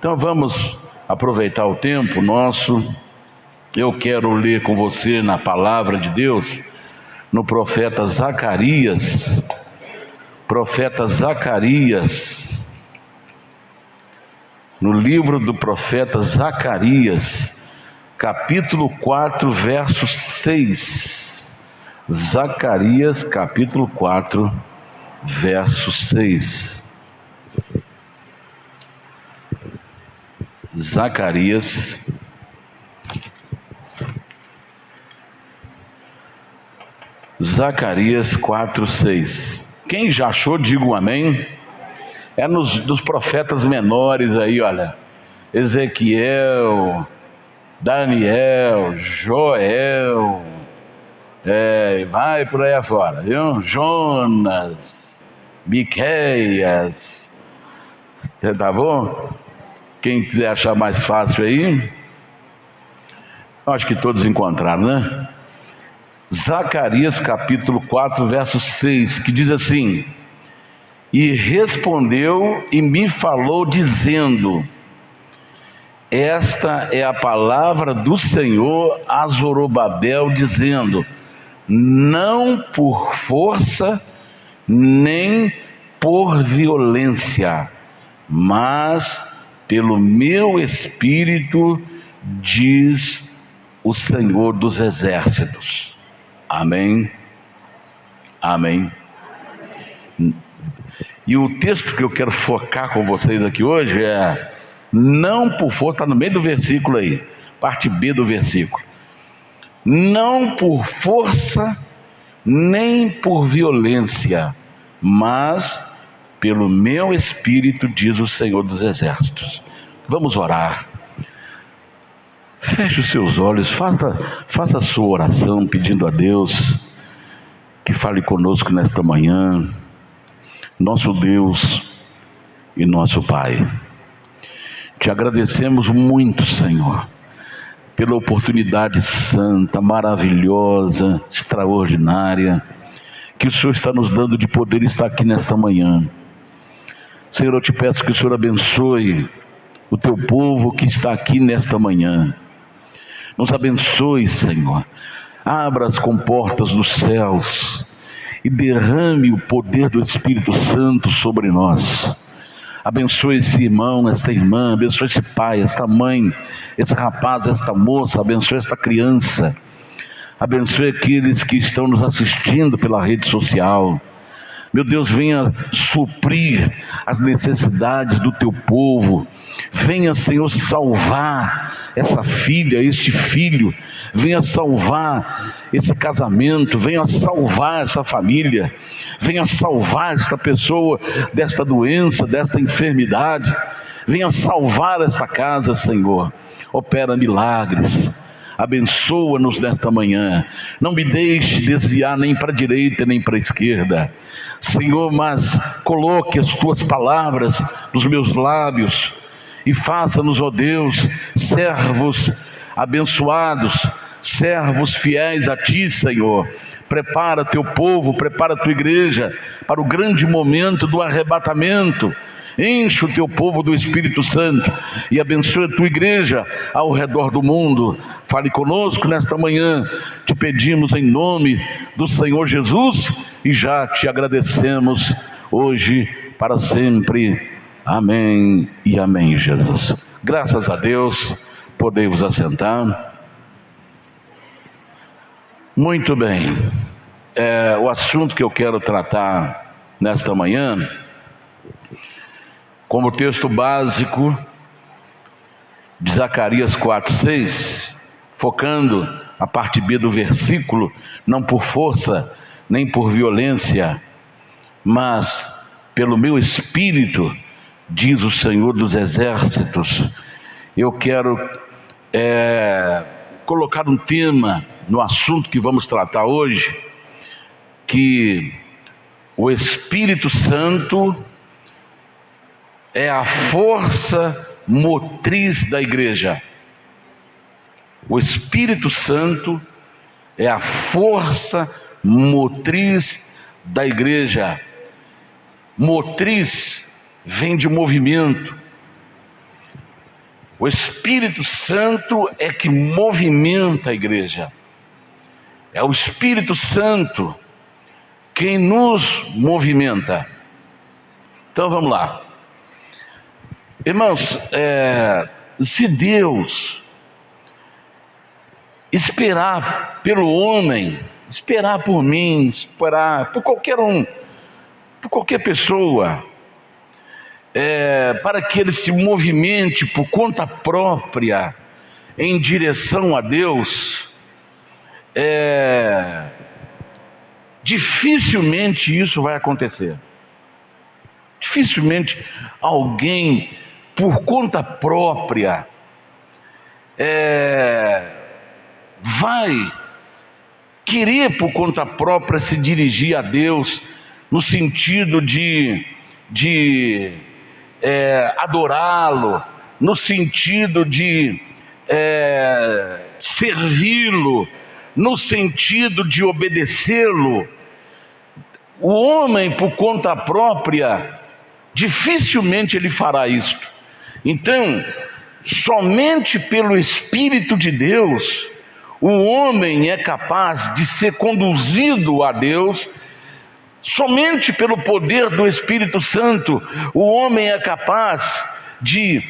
Então vamos aproveitar o tempo nosso. Eu quero ler com você na palavra de Deus, no profeta Zacarias, no livro do profeta Zacarias, capítulo 4, verso 6. Zacarias, capítulo 4, verso 6. Zacarias, Zacarias 4, 6. Quem já achou, diga um amém. É dos profetas menores aí, olha. Ezequiel, Daniel, Joel, vai por aí afora, viu? Jonas, Miqueias, tá bom? Quem quiser achar mais fácil aí, acho que todos encontraram, né? Zacarias capítulo 4, verso 6, que diz assim: e respondeu e me falou dizendo, esta é a palavra do Senhor a Zorobabel, dizendo, não por força nem por violência, mas pelo meu espírito, diz o Senhor dos exércitos. Amém. Amém. E o texto que eu quero focar com vocês aqui hoje é não por força, está no meio do versículo aí, parte B do versículo. Não por força nem por violência, mas pelo meu espírito, diz o Senhor dos exércitos. Vamos orar. Feche os seus olhos, faça a sua oração pedindo a Deus que fale conosco nesta manhã. Nosso Deus e nosso Pai, te agradecemos muito, Senhor, pela oportunidade santa, maravilhosa, extraordinária, que o Senhor está nos dando de poder estar aqui nesta manhã. Senhor, eu te peço que o Senhor abençoe o teu povo que está aqui nesta manhã. Nos abençoe, Senhor. Abra as comportas dos céus e derrame o poder do Espírito Santo sobre nós. Abençoe esse irmão, esta irmã, abençoe esse pai, esta mãe, esse rapaz, esta moça, abençoe esta criança. Abençoe aqueles que estão nos assistindo pela rede social. Meu Deus, venha suprir as necessidades do teu povo. Venha, Senhor, salvar essa filha, este filho. Venha salvar esse casamento. Venha salvar essa família. Venha salvar esta pessoa desta doença, desta enfermidade. Venha salvar essa casa, Senhor. Opera milagres. Abençoa-nos nesta manhã. Não me deixe desviar nem para a direita nem para a esquerda, Senhor, mas coloque as tuas palavras nos meus lábios e faça-nos, ó Deus, servos abençoados, servos fiéis a ti, Senhor. Prepara teu povo, prepara tua igreja para o grande momento do arrebatamento. Enche o teu povo do Espírito Santo e abençoe a tua igreja ao redor do mundo. Fale conosco nesta manhã, te pedimos em nome do Senhor Jesus e já te agradecemos hoje para sempre. Amém e amém, Jesus. Graças a Deus, podemos assentar. Muito bem, o assunto que eu quero tratar nesta manhã, como texto básico de Zacarias 4:6, focando a parte B do versículo, não por força nem por violência, mas pelo meu espírito, diz o Senhor dos exércitos. Eu quero colocar um tema no assunto que vamos tratar hoje, que o Espírito Santo é a força motriz da igreja. O Espírito Santo é a força motriz da igreja. Motriz vem de movimento. O Espírito Santo é que movimenta a igreja. É o Espírito Santo quem nos movimenta. Então vamos lá. Irmãos, se Deus esperar pelo homem, esperar por mim, esperar por qualquer um, por qualquer pessoa, para que ele se movimente por conta própria em direção a Deus, dificilmente isso vai acontecer. Dificilmente alguém por conta própria vai querer por conta própria se dirigir a Deus no sentido de adorá-lo, no sentido de servi-lo, no sentido de obedecê-lo. O homem por conta própria dificilmente ele fará isto. Então, somente pelo Espírito de Deus o homem é capaz de ser conduzido a Deus. Somente pelo poder do Espírito Santo o homem é capaz de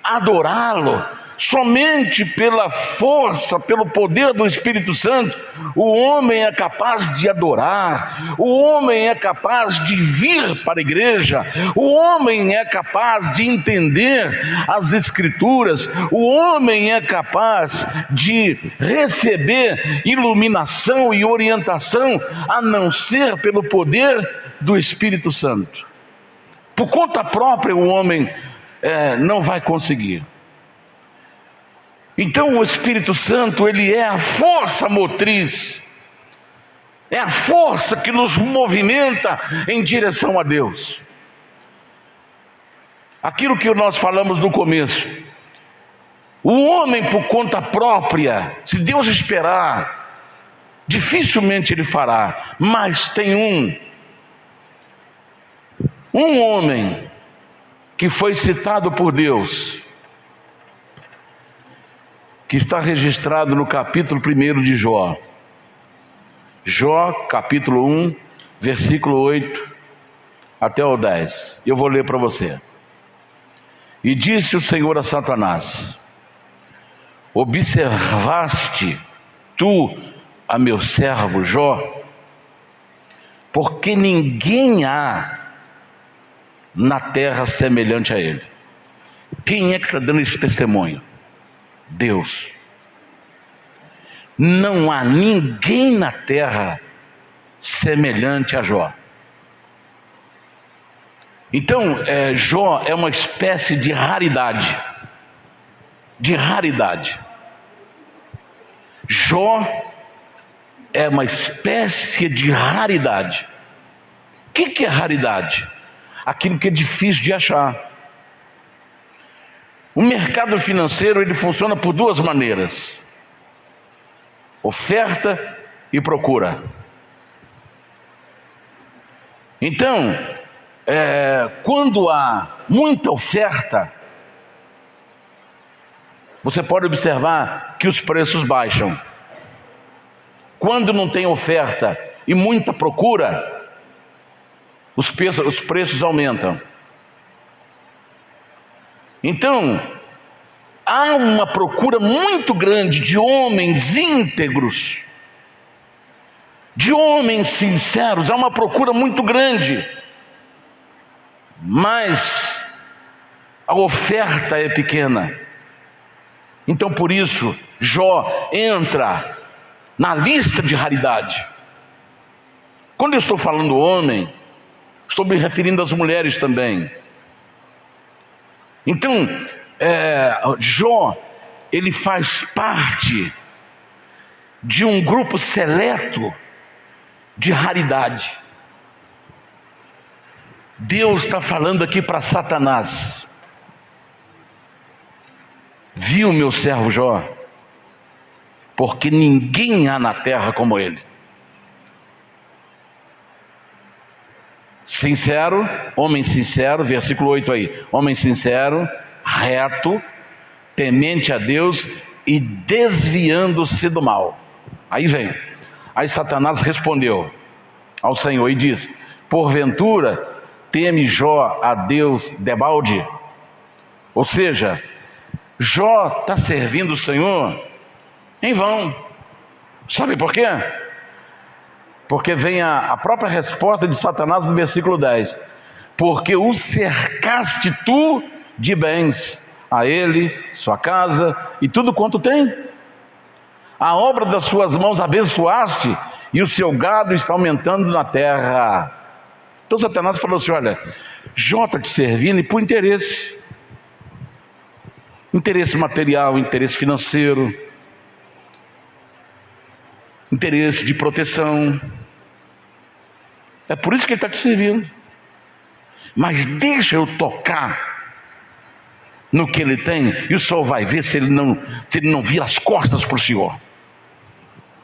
adorá-lo. Somente pela força, pelo poder do Espírito Santo, o homem é capaz de adorar, o homem é capaz de vir para a igreja, o homem é capaz de entender as Escrituras, o homem é capaz de receber iluminação e orientação, a não ser pelo poder do Espírito Santo. Por conta própria o homem não vai conseguir. Então o Espírito Santo, ele é a força motriz, é a força que nos movimenta em direção a Deus. Aquilo que nós falamos no começo, o homem por conta própria, se Deus esperar, dificilmente ele fará. Mas tem um homem que foi citado por Deus, que está registrado no capítulo 1 de Jó. Jó, capítulo 1, versículo 8 até o 10. Eu vou ler para você. E disse o Senhor a Satanás: observaste tu a meu servo Jó? Porque ninguém há na terra semelhante a ele. Quem é que está dando esse testemunho? Deus. Não há ninguém na terra semelhante a Jó. Então, Jó é uma espécie de raridade. De raridade. Jó é uma espécie de raridade. O que é raridade? Aquilo que é difícil de achar. O mercado financeiro ele funciona por duas maneiras: oferta e procura. Então, quando há muita oferta, você pode observar que os preços baixam. Quando não tem oferta e muita procura, os preços aumentam. Então, há uma procura muito grande de homens íntegros, de homens sinceros, há uma procura muito grande, mas a oferta é pequena. Então, por isso, Jó entra na lista de raridade. Quando eu estou falando homem, estou me referindo às mulheres também. Então, Jó, ele faz parte de um grupo seleto de raridade. Deus está falando aqui para Satanás: viu meu servo Jó? Porque ninguém há na terra como ele. Sincero, homem sincero, versículo 8 aí. Homem sincero, reto, temente a Deus e desviando-se do mal. Aí Satanás respondeu ao Senhor e disse: porventura teme Jó a Deus debalde? Ou seja, Jó está servindo o Senhor em vão. Sabe por quê? Porque vem a própria resposta de Satanás no versículo 10: porque o cercaste tu de bens, a ele, sua casa e tudo quanto tem. A obra das suas mãos abençoaste, e o seu gado está aumentando na terra. Então Satanás falou assim: olha, Jó está te servindo e por interesse material, interesse financeiro, interesse de proteção. É por isso que ele está te servindo. Mas deixa eu tocar no que ele tem, e o Senhor vai ver se ele não vira as costas para o Senhor.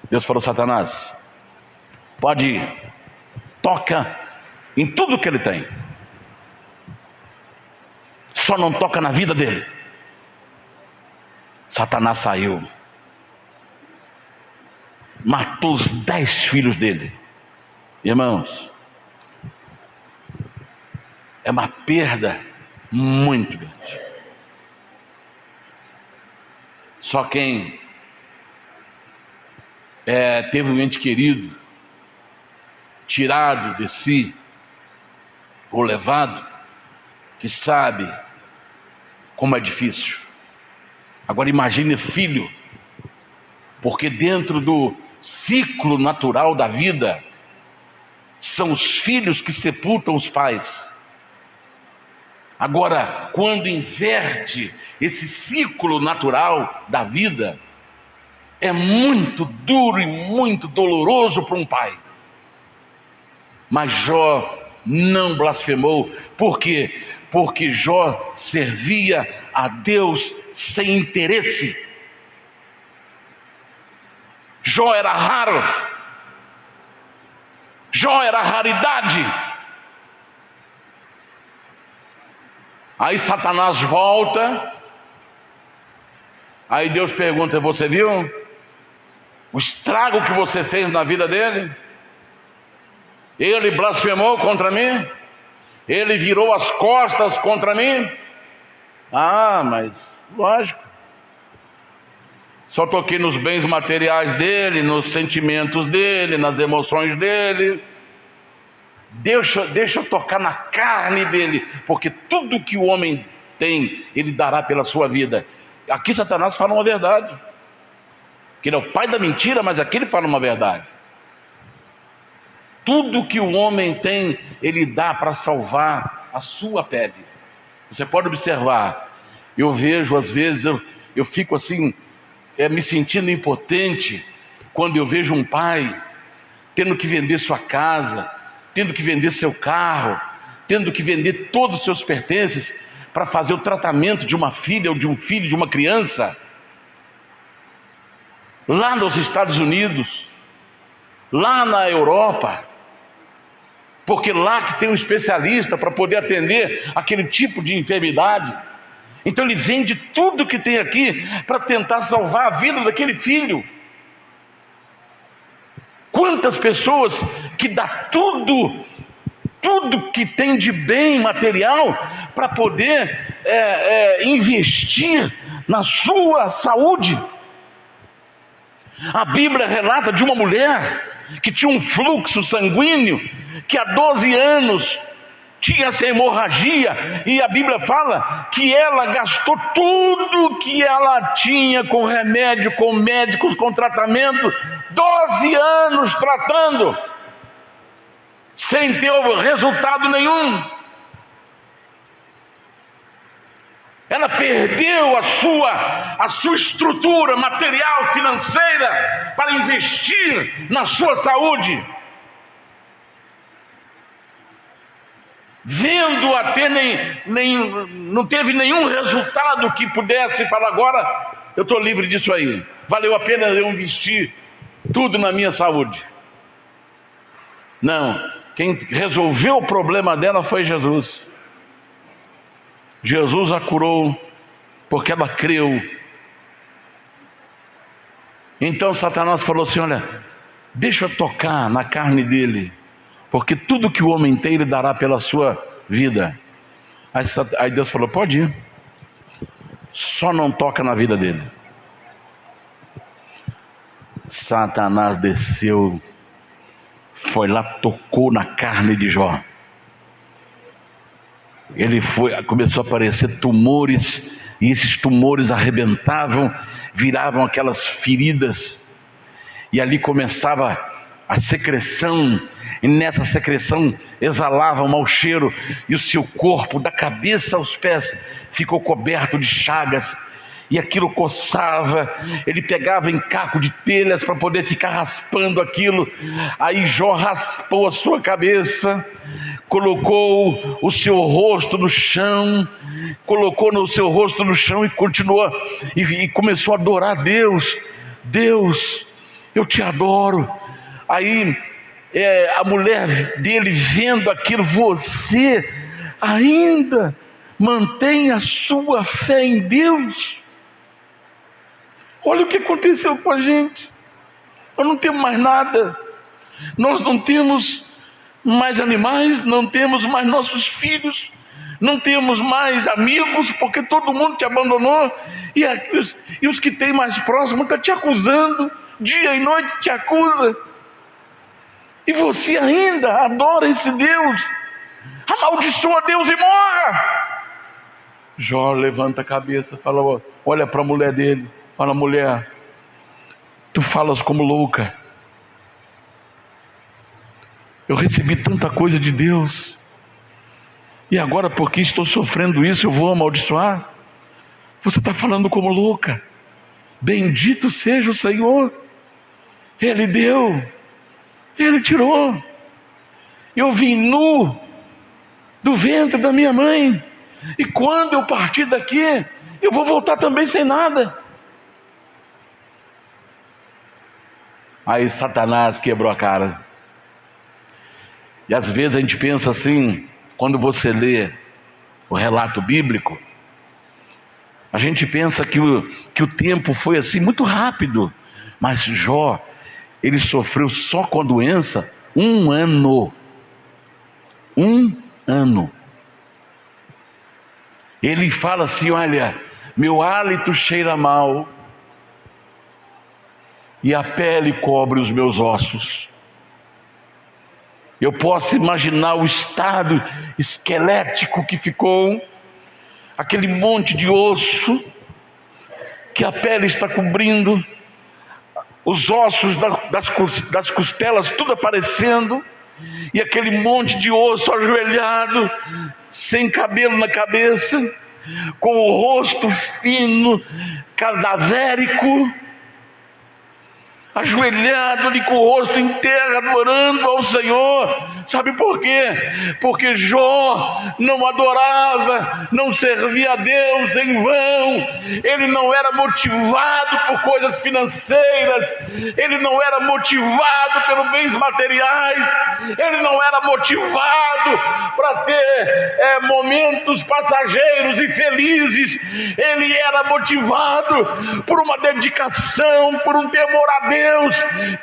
Deus falou: Satanás, pode ir, toca em tudo que ele tem, só não toca na vida dele. Satanás saiu, matou os 10 filhos dele. Irmãos, é uma perda muito grande. Só quem teve um ente querido tirado de si ou levado, que sabe como é difícil. Agora imagine filho, porque dentro do ciclo natural da vida, são os filhos que sepultam os pais. Agora, quando inverte esse ciclo natural da vida, é muito duro e muito doloroso para um pai. Mas Jó não blasfemou. Por quê? Porque Jó servia a Deus sem interesse. Jó era raro. Jó era raridade. Aí Satanás volta. Aí Deus pergunta: você viu o estrago que você fez na vida dele? Ele blasfemou contra mim? Ele virou as costas contra mim? Ah, mas lógico, só toquei nos bens materiais dele, nos sentimentos dele, nas emoções dele. Deixa eu tocar na carne dele, porque tudo que o homem tem, ele dará pela sua vida. Aqui Satanás fala uma verdade, que ele é o pai da mentira, mas aqui ele fala uma verdade. Tudo que o homem tem, ele dá para salvar a sua pele. Você pode observar, eu vejo às vezes, eu fico assim, me sentindo impotente, quando eu vejo um pai tendo que vender sua casa, tendo que vender seu carro, tendo que vender todos os seus pertences para fazer o tratamento de uma filha ou de um filho, de uma criança, lá nos Estados Unidos, lá na Europa, porque lá que tem um especialista para poder atender aquele tipo de enfermidade. Então ele vende tudo que tem aqui para tentar salvar a vida daquele filho. Quantas pessoas que dá tudo que tem de bem material para poder investir na sua saúde. A Bíblia relata de uma mulher que tinha um fluxo sanguíneo, que há 12 anos tinha essa hemorragia, e a Bíblia fala que ela gastou tudo que ela tinha com remédio, com médicos, com tratamento, 12 anos tratando, sem ter resultado nenhum. Ela perdeu a sua estrutura material, financeira, para investir na sua saúde. Vendo a ter não teve nenhum resultado que pudesse falar: agora eu estou livre disso aí, valeu a pena eu investir tudo na minha saúde. Não, quem resolveu o problema dela foi Jesus. Jesus a curou porque ela creu. Então Satanás falou assim: olha, deixa eu tocar na carne dele, porque tudo que o homem tem ele dará pela sua vida. Aí Deus falou: pode ir, só não toca na vida dele. Satanás desceu, foi lá, tocou na carne de Jó. Começou a aparecer tumores, e esses tumores arrebentavam, viravam aquelas feridas, e ali começava a secreção, e nessa secreção exalava um mau cheiro, e o seu corpo, da cabeça aos pés, ficou coberto de chagas, e aquilo coçava. Ele pegava em caco de telhas para poder ficar raspando aquilo. Aí Jó raspou a sua cabeça, colocou o seu rosto no chão, e continuou, e começou a adorar a Deus. Deus, eu te adoro. Aí a mulher dele, vendo aquilo: você ainda mantém a sua fé em Deus? Olha o que aconteceu com a gente. Nós não temos mais nada, nós não temos mais animais, não temos mais nossos filhos, não temos mais amigos, porque todo mundo te abandonou, e os que tem mais próximo estão te acusando, dia e noite te acusa, e você ainda adora esse Deus. Amaldiçoa Deus e morra. Jó levanta a cabeça, fala, olha para a mulher dele, fala: mulher, tu falas como louca. Eu recebi tanta coisa de Deus, e agora, porque estou sofrendo isso, eu vou amaldiçoar? Você está falando como louca. Bendito seja o Senhor. Ele deu, Ele tirou. Eu vim nu do ventre da minha mãe, e quando eu partir daqui, eu vou voltar também sem nada. Aí Satanás quebrou a cara. E às vezes a gente pensa assim, quando você lê o relato bíblico, a gente pensa que o tempo foi assim muito rápido. Mas Jó, ele sofreu só com a doença 1 ano. 1 ano. Ele fala assim: olha, meu hálito cheira mal, e a pele cobre os meus ossos. Eu posso imaginar o estado esquelético que ficou, aquele monte de osso que a pele está cobrindo, os ossos das costelas tudo aparecendo, e aquele monte de osso ajoelhado, sem cabelo na cabeça, com o rosto fino, cadavérico, ajoelhado ali com o rosto em terra, adorando ao Senhor. Sabe por quê? Porque Jó não adorava, não servia a Deus em vão. Ele não era motivado por coisas financeiras, ele não era motivado pelos bens materiais, ele não era motivado para ter momentos passageiros e felizes. Ele era motivado por uma dedicação, por um temor a Deus,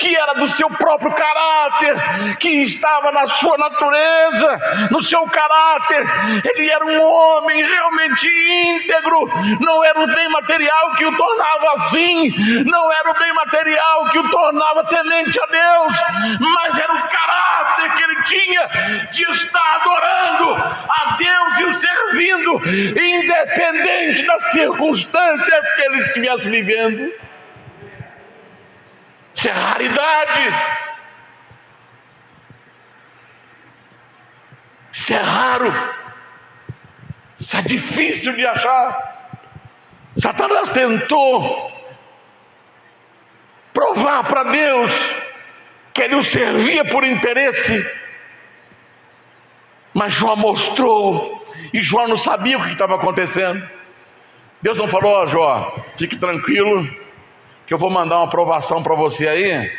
que era do seu próprio caráter, que estava na sua natureza, no seu caráter. Ele era um homem realmente íntegro. Não era o bem material que o tornava assim, não era o bem material que o tornava temente a Deus, mas era o caráter que ele tinha de estar adorando a Deus e o servindo, independente das circunstâncias que ele estivesse vivendo. Isso é raridade. Isso é raro. Isso é difícil de achar. Satanás tentou provar para Deus que ele o servia por interesse, mas Jó mostrou, e Jó não sabia o que estava acontecendo. Deus não falou: ó, Jó, fique tranquilo, que eu vou mandar uma aprovação para você aí,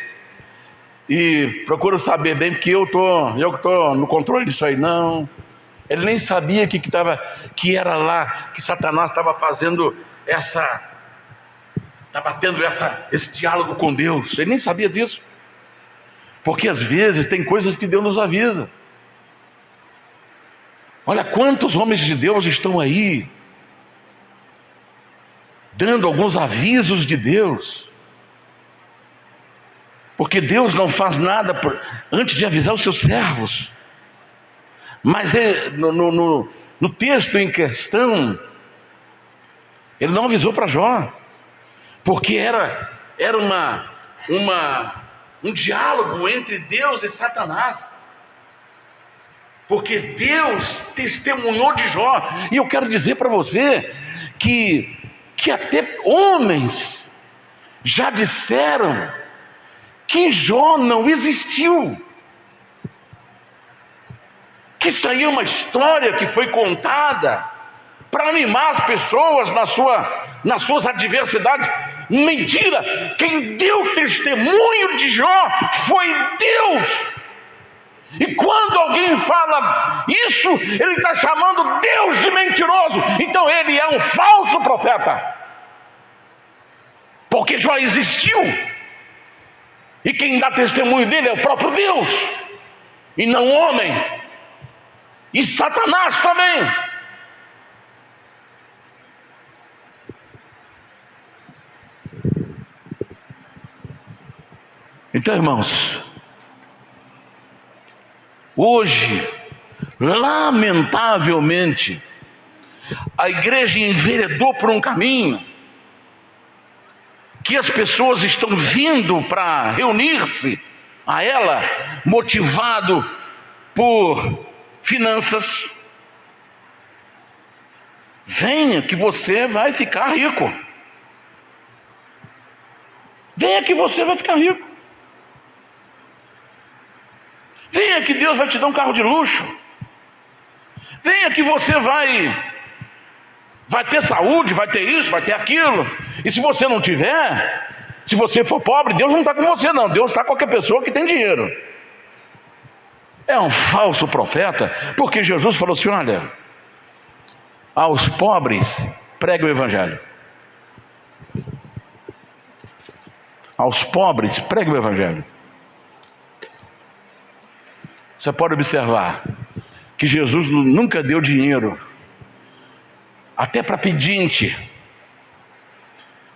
e procura saber bem, porque eu que estou no controle disso aí. Não, ele nem sabia que era lá, que Satanás estava fazendo tendo esse diálogo com Deus. Ele nem sabia disso, porque às vezes tem coisas que Deus nos avisa. Olha quantos homens de Deus estão aí dando alguns avisos de Deus, porque Deus não faz nada antes de avisar os seus servos. Mas no texto em questão, ele não avisou para Jó, porque era um diálogo entre Deus e Satanás, porque Deus testemunhou de Jó. E eu quero dizer para você que até homens já disseram que Jó não existiu, que isso aí é uma história que foi contada para animar as pessoas nas suas adversidades. Mentira! Quem deu testemunho de Jó foi Deus. E quando alguém fala isso, ele está chamando Deus de mentiroso. Então ele é um falso profeta, porque Jó existiu, e quem dá testemunho dele é o próprio Deus, e não o homem, e Satanás também. Então, irmãos, hoje, lamentavelmente, a igreja enveredou por um caminho que as pessoas estão vindo para reunir-se a ela, motivado por finanças. Venha que você vai ficar rico. Venha que você vai ficar rico. Venha que Deus vai te dar um carro de luxo. Venha que você vai ter saúde, vai ter isso, vai ter aquilo. E se você não tiver, se você for pobre, Deus não está com você não. Deus está com qualquer pessoa que tem dinheiro. É um falso profeta, porque Jesus falou assim: olha, aos pobres pregue o evangelho. Aos pobres pregue o evangelho. Você pode observar que Jesus nunca deu dinheiro, até para pedinte.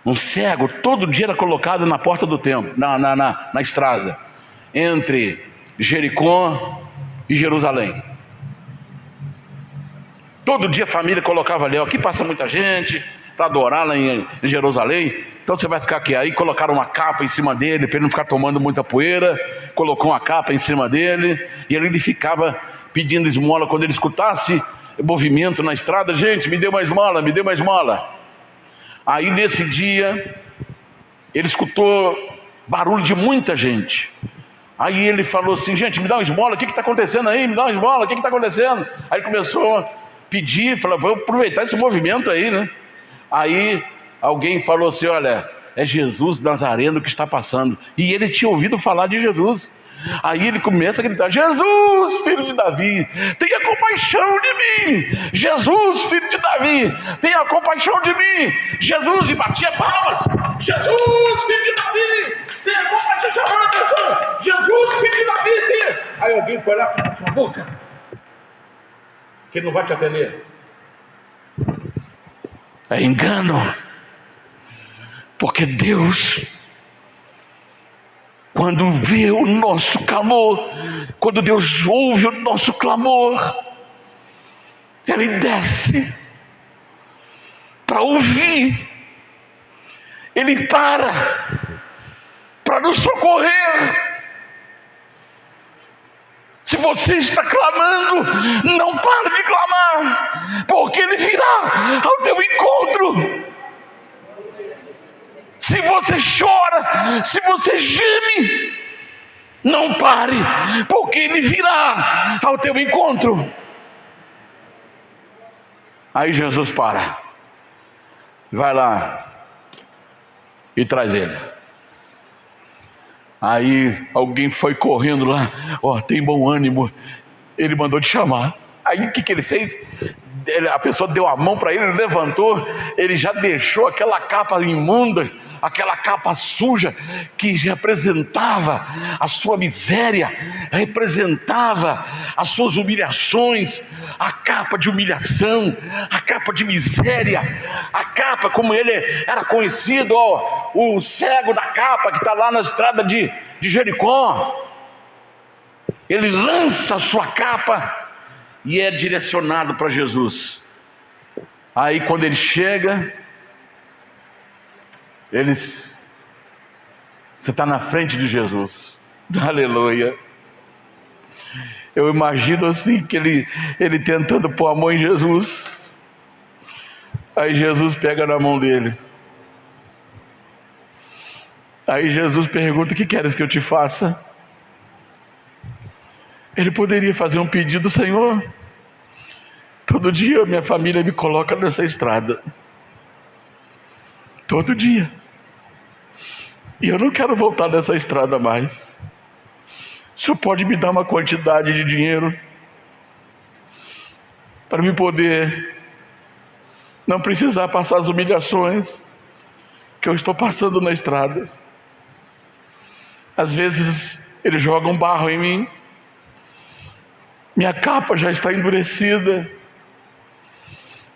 Um cego todo dia era colocado na porta do templo, na estrada entre Jericó e Jerusalém. Todo dia a família colocava ali: aqui passa muita gente para adorar lá em Jerusalém, então você vai ficar aqui. Aí colocaram uma capa em cima dele para ele não ficar tomando muita poeira. Colocou uma capa em cima dele, e ali ele ficava pedindo esmola. Quando ele escutasse movimento na estrada: gente, me dê uma esmola, me dê uma esmola. Aí nesse dia ele escutou barulho de muita gente. Aí ele falou assim: gente, me dá uma esmola, o que está acontecendo aí? Me dá uma esmola, o que está acontecendo? Aí ele começou a pedir, falou: vou aproveitar esse movimento aí, né? Aí alguém falou assim: olha, é Jesus Nazareno que está passando. E ele tinha ouvido falar de Jesus. Aí ele começa a gritar: Jesus, filho de Davi, tenha compaixão de mim. Jesus, filho de Davi, tenha compaixão de mim. Jesus, e batia palmas. Jesus, filho de Davi, tenha compaixão, chamando a atenção. Jesus, filho de Davi, tenha... Aí alguém foi lá: cala sua boca, que ele não vai te atender. É engano. Porque Deus, quando vê o nosso clamor, quando Deus ouve o nosso clamor, Ele desce para ouvir. Ele para nos socorrer. Se você está clamando, não pare de clamar, porque Ele virá ao teu encontro. Se você chora, se você geme, não pare, porque Ele virá ao teu encontro. Aí Jesus para, vai lá e traz ele. Aí alguém foi correndo lá: ó, tem bom ânimo, ele mandou te chamar. Aí o que ele fez? a pessoa deu a mão para ele, ele levantou, ele já deixou aquela capa imunda, aquela capa suja, que representava a sua miséria, representava as suas humilhações, a capa de humilhação, a capa de miséria, a capa como ele era conhecido, o cego da capa, que está lá na estrada de Jericó. Ele lança a sua capa e é direcionado para Jesus. Aí quando ele chega, você está na frente de Jesus. Aleluia. Eu imagino assim, que ele tentando pôr a mão em Jesus. Aí Jesus pega na mão dele. Aí Jesus pergunta: o que queres que eu te faça? Ele poderia fazer um pedido: Senhor, todo dia minha família me coloca nessa estrada, todo dia, e eu não quero voltar nessa estrada mais. O Senhor pode me dar uma quantidade de dinheiro para me poder não precisar passar as humilhações que eu estou passando na estrada. Às vezes eles jogam barro em mim, minha capa já está endurecida,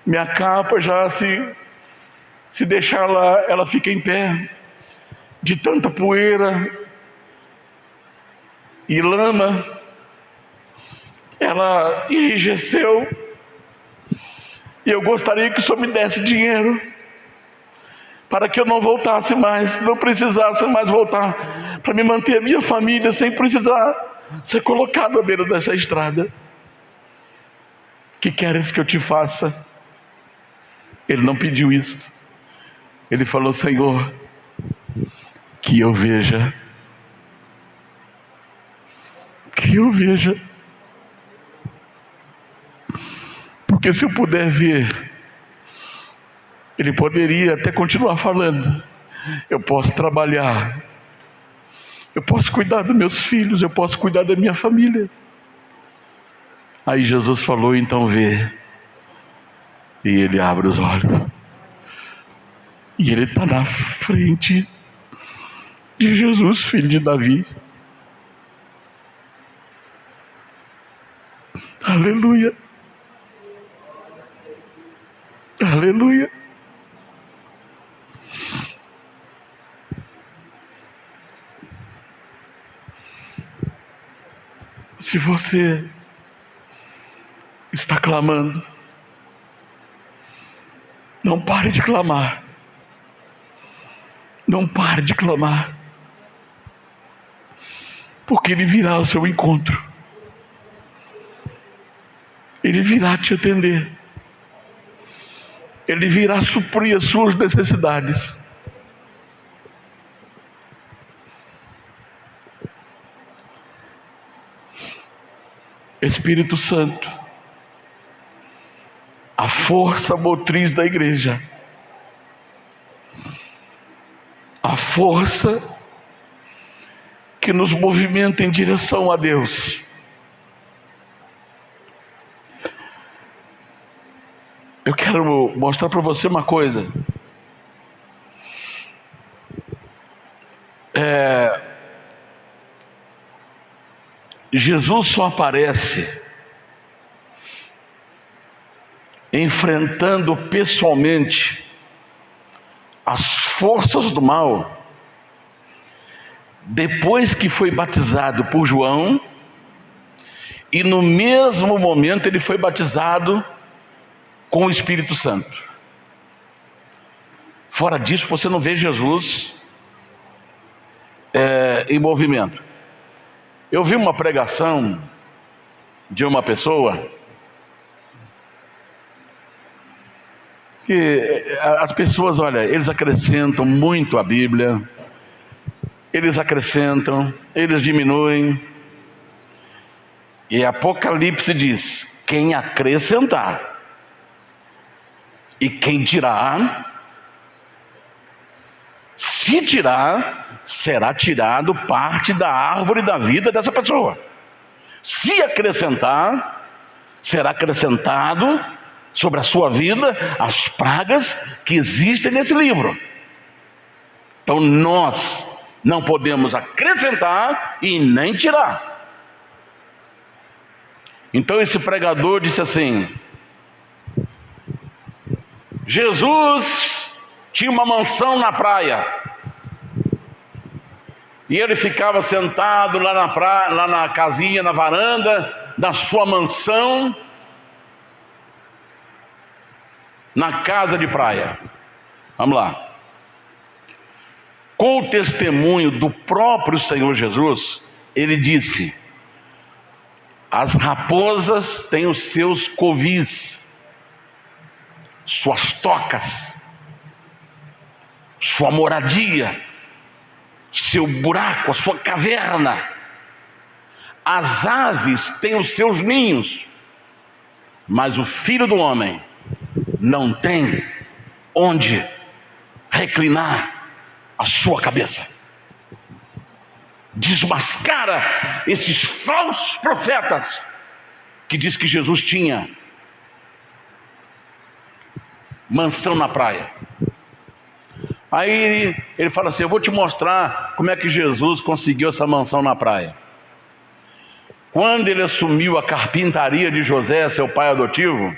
minha capa já se deixar lá, ela fica em pé, de tanta poeira e lama, ela enrijeceu, e eu gostaria que o Senhor me desse dinheiro, para que eu não voltasse mais, não precisasse mais voltar, para me manter a minha família, sem precisar ser colocado à beira dessa estrada. Que queres que eu te faça? Ele não pediu isto. Ele falou: Senhor, que eu veja. Que eu veja. Porque se eu puder ver, ele poderia até continuar falando: eu posso trabalhar, eu posso cuidar dos meus filhos, eu posso cuidar da minha família. Aí Jesus falou: então vê. E ele abre os olhos, e ele está na frente de Jesus, filho de Davi. Aleluia. Aleluia. Se você está clamando, não pare de clamar. Não pare de clamar, porque Ele virá ao seu encontro. Ele virá te atender. Ele virá suprir as suas necessidades. Espírito Santo, a força motriz da igreja, a força que nos movimenta em direção a Deus. Eu quero mostrar para você uma coisa. Jesus só aparece enfrentando pessoalmente as forças do mal depois que foi batizado por João, e no mesmo momento ele foi batizado com o Espírito Santo. Fora disso, você não vê Jesus em movimento. Eu vi uma pregação de uma pessoa que as pessoas, olha, eles acrescentam muito à Bíblia, eles acrescentam, eles diminuem, e Apocalipse diz: quem acrescentar e quem tirar, se tirar, será tirado parte da árvore da vida dessa pessoa. Se acrescentar, será acrescentado sobre a sua vida as pragas que existem nesse livro. Então nós não podemos acrescentar e nem tirar. Então esse pregador disse assim: Jesus tinha uma mansão na praia, e ele ficava sentado lá na praia, lá na casinha, na varanda da sua mansão, na casa de praia. Vamos lá. Com o testemunho do próprio Senhor Jesus, ele disse: as raposas têm os seus covis, suas tocas, sua moradia, seu buraco, a sua caverna. As aves têm os seus ninhos, mas o Filho do Homem não tem onde reclinar a sua cabeça. Desmascara esses falsos profetas que diz que Jesus tinha mansão na praia. Aí ele fala assim: eu vou te mostrar como é que Jesus conseguiu essa mansão na praia. Quando ele assumiu a carpintaria de José, seu pai adotivo,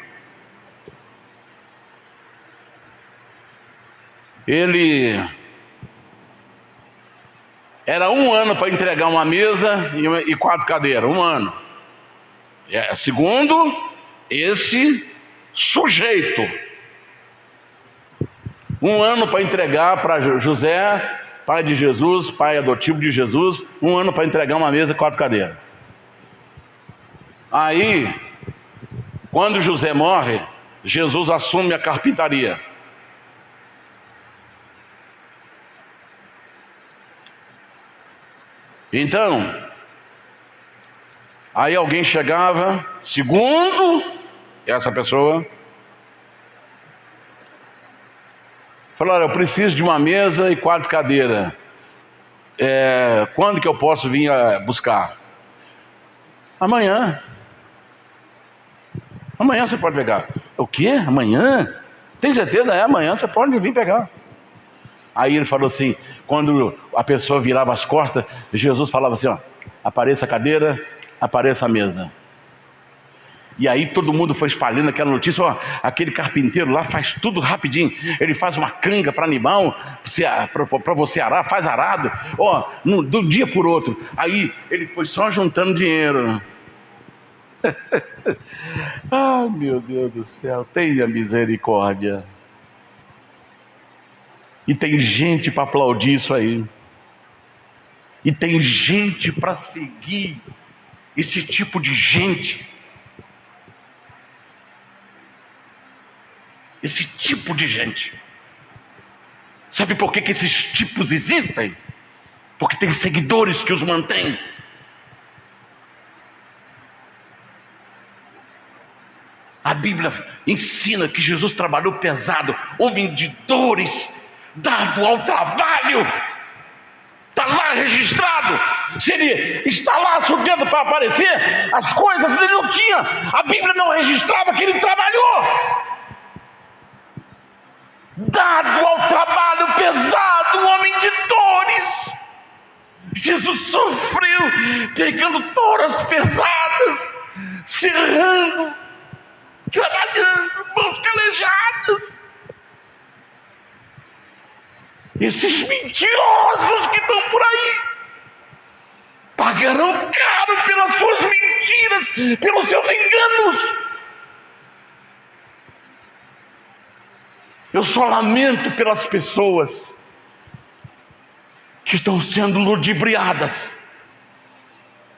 ele era 1 ano para entregar uma mesa e 4 cadeiras, 1 ano. Segundo esse sujeito, 1 ano para entregar para José, pai de Jesus, pai adotivo de Jesus, 1 ano para entregar uma mesa e 4 cadeiras. Aí, quando José morre, Jesus assume a carpintaria. Então, aí alguém chegava, segundo essa pessoa, falou: olha, eu preciso de uma mesa e 4 cadeiras. Quando que eu posso vir buscar? Amanhã. Amanhã você pode pegar. O quê? Amanhã? Tem certeza? Amanhã você pode vir pegar. Aí ele falou assim, quando a pessoa virava as costas, Jesus falava assim: ó, apareça a cadeira, apareça a mesa. E aí todo mundo foi espalhando aquela notícia: ó, aquele carpinteiro lá faz tudo rapidinho, ele faz uma canga para animal, para você arar, faz arado, ó, de um dia por outro. Aí ele foi só juntando dinheiro. Ai, meu Deus do céu, tenha misericórdia. E tem gente para aplaudir isso aí, e tem gente para seguir esse tipo de gente. Esse tipo de gente. Sabe por que esses tipos existem? Porque tem seguidores que os mantêm. A Bíblia ensina que Jesus trabalhou pesado, homem de dores, dado ao trabalho. Está lá registrado. Se ele está lá subindo para aparecer, as coisas ele não tinha. A Bíblia não registrava que ele trabalhou. Dado ao trabalho pesado, homem de dores. Jesus sofreu, pegando toras pesadas, serrando, trabalhando, mãos calejadas. Esses mentirosos que estão por aí pagarão caro pelas suas mentiras, pelos seus enganos. Eu só lamento pelas pessoas que estão sendo ludibriadas,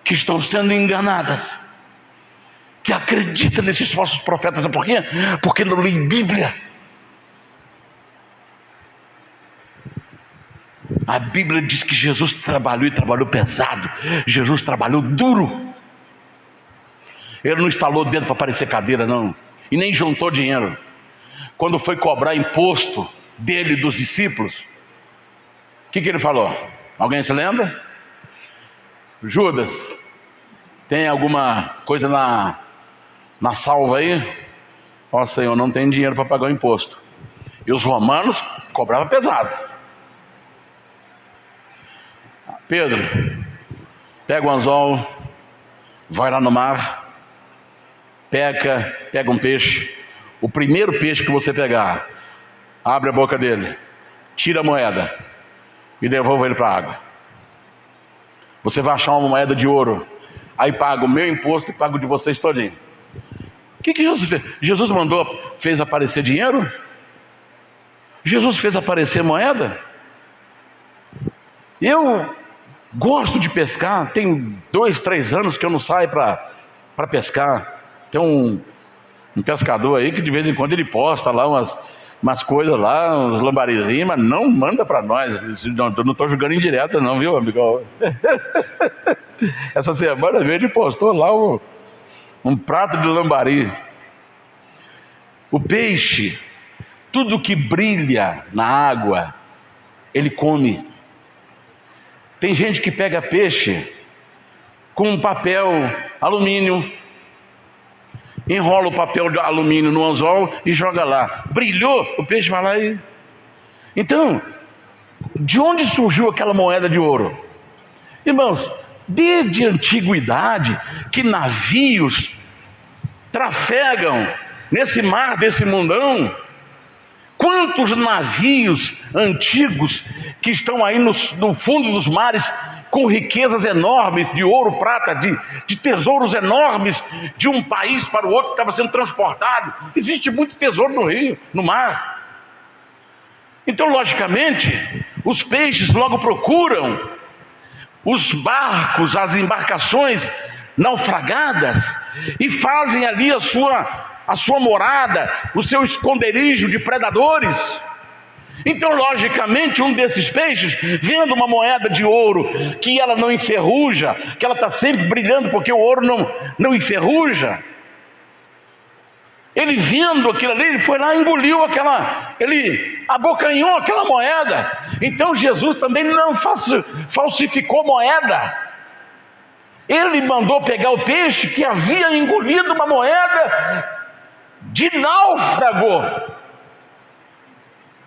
que estão sendo enganadas, que acreditam nesses falsos profetas. Sabe por quê? Porque não leem Bíblia. A Bíblia diz que Jesus trabalhou e trabalhou pesado. Jesus trabalhou duro. Ele não instalou dedo para parecer cadeira, não. E nem juntou dinheiro. Quando foi cobrar imposto dele e dos discípulos, o que ele falou? Alguém se lembra? Judas, tem alguma coisa na salva aí? Ó Senhor, não tem dinheiro para pagar o imposto. E os romanos cobravam pesado. Pedro, pega o anzol, vai lá no mar, pega um peixe. O primeiro peixe que você pegar, abre a boca dele, tira a moeda e devolva ele para a água. Você vai achar uma moeda de ouro, aí paga o meu imposto e paga o de vocês todinho. O que Jesus fez? Jesus fez aparecer dinheiro? Jesus fez aparecer moeda? Eu gosto de pescar, tem 2, 3 anos que eu não saio para pescar. Tem um pescador aí que de vez em quando ele posta lá umas coisas lá, uns lambarizinhos, mas não manda para nós. Não estou jogando indireta não, viu, amigo? Essa semana ele postou lá um prato de lambari. O peixe, tudo que brilha na água, ele come. Tem gente que pega peixe com um papel alumínio, enrola o papel de alumínio no anzol e joga lá. Brilhou, o peixe vai lá e... Então, de onde surgiu aquela moeda de ouro? Irmãos, desde a antiguidade que navios trafegam nesse mar desse mundão. Quantos navios antigos que estão aí no fundo dos mares com riquezas enormes de ouro, prata, de tesouros enormes de um país para o outro que estava sendo transportado. Existe muito tesouro no rio, no mar. Então, logicamente, os peixes logo procuram os barcos, as embarcações naufragadas e fazem ali a sua morada, o seu esconderijo de predadores. Então, logicamente, um desses peixes, vendo uma moeda de ouro, que ela não enferruja, que ela está sempre brilhando, porque o ouro não enferruja, ele vendo aquilo ali, ele foi lá e engoliu ele abocanhou aquela moeda. Então Jesus também não falsificou moeda. Ele mandou pegar o peixe que havia engolido uma moeda de náufrago.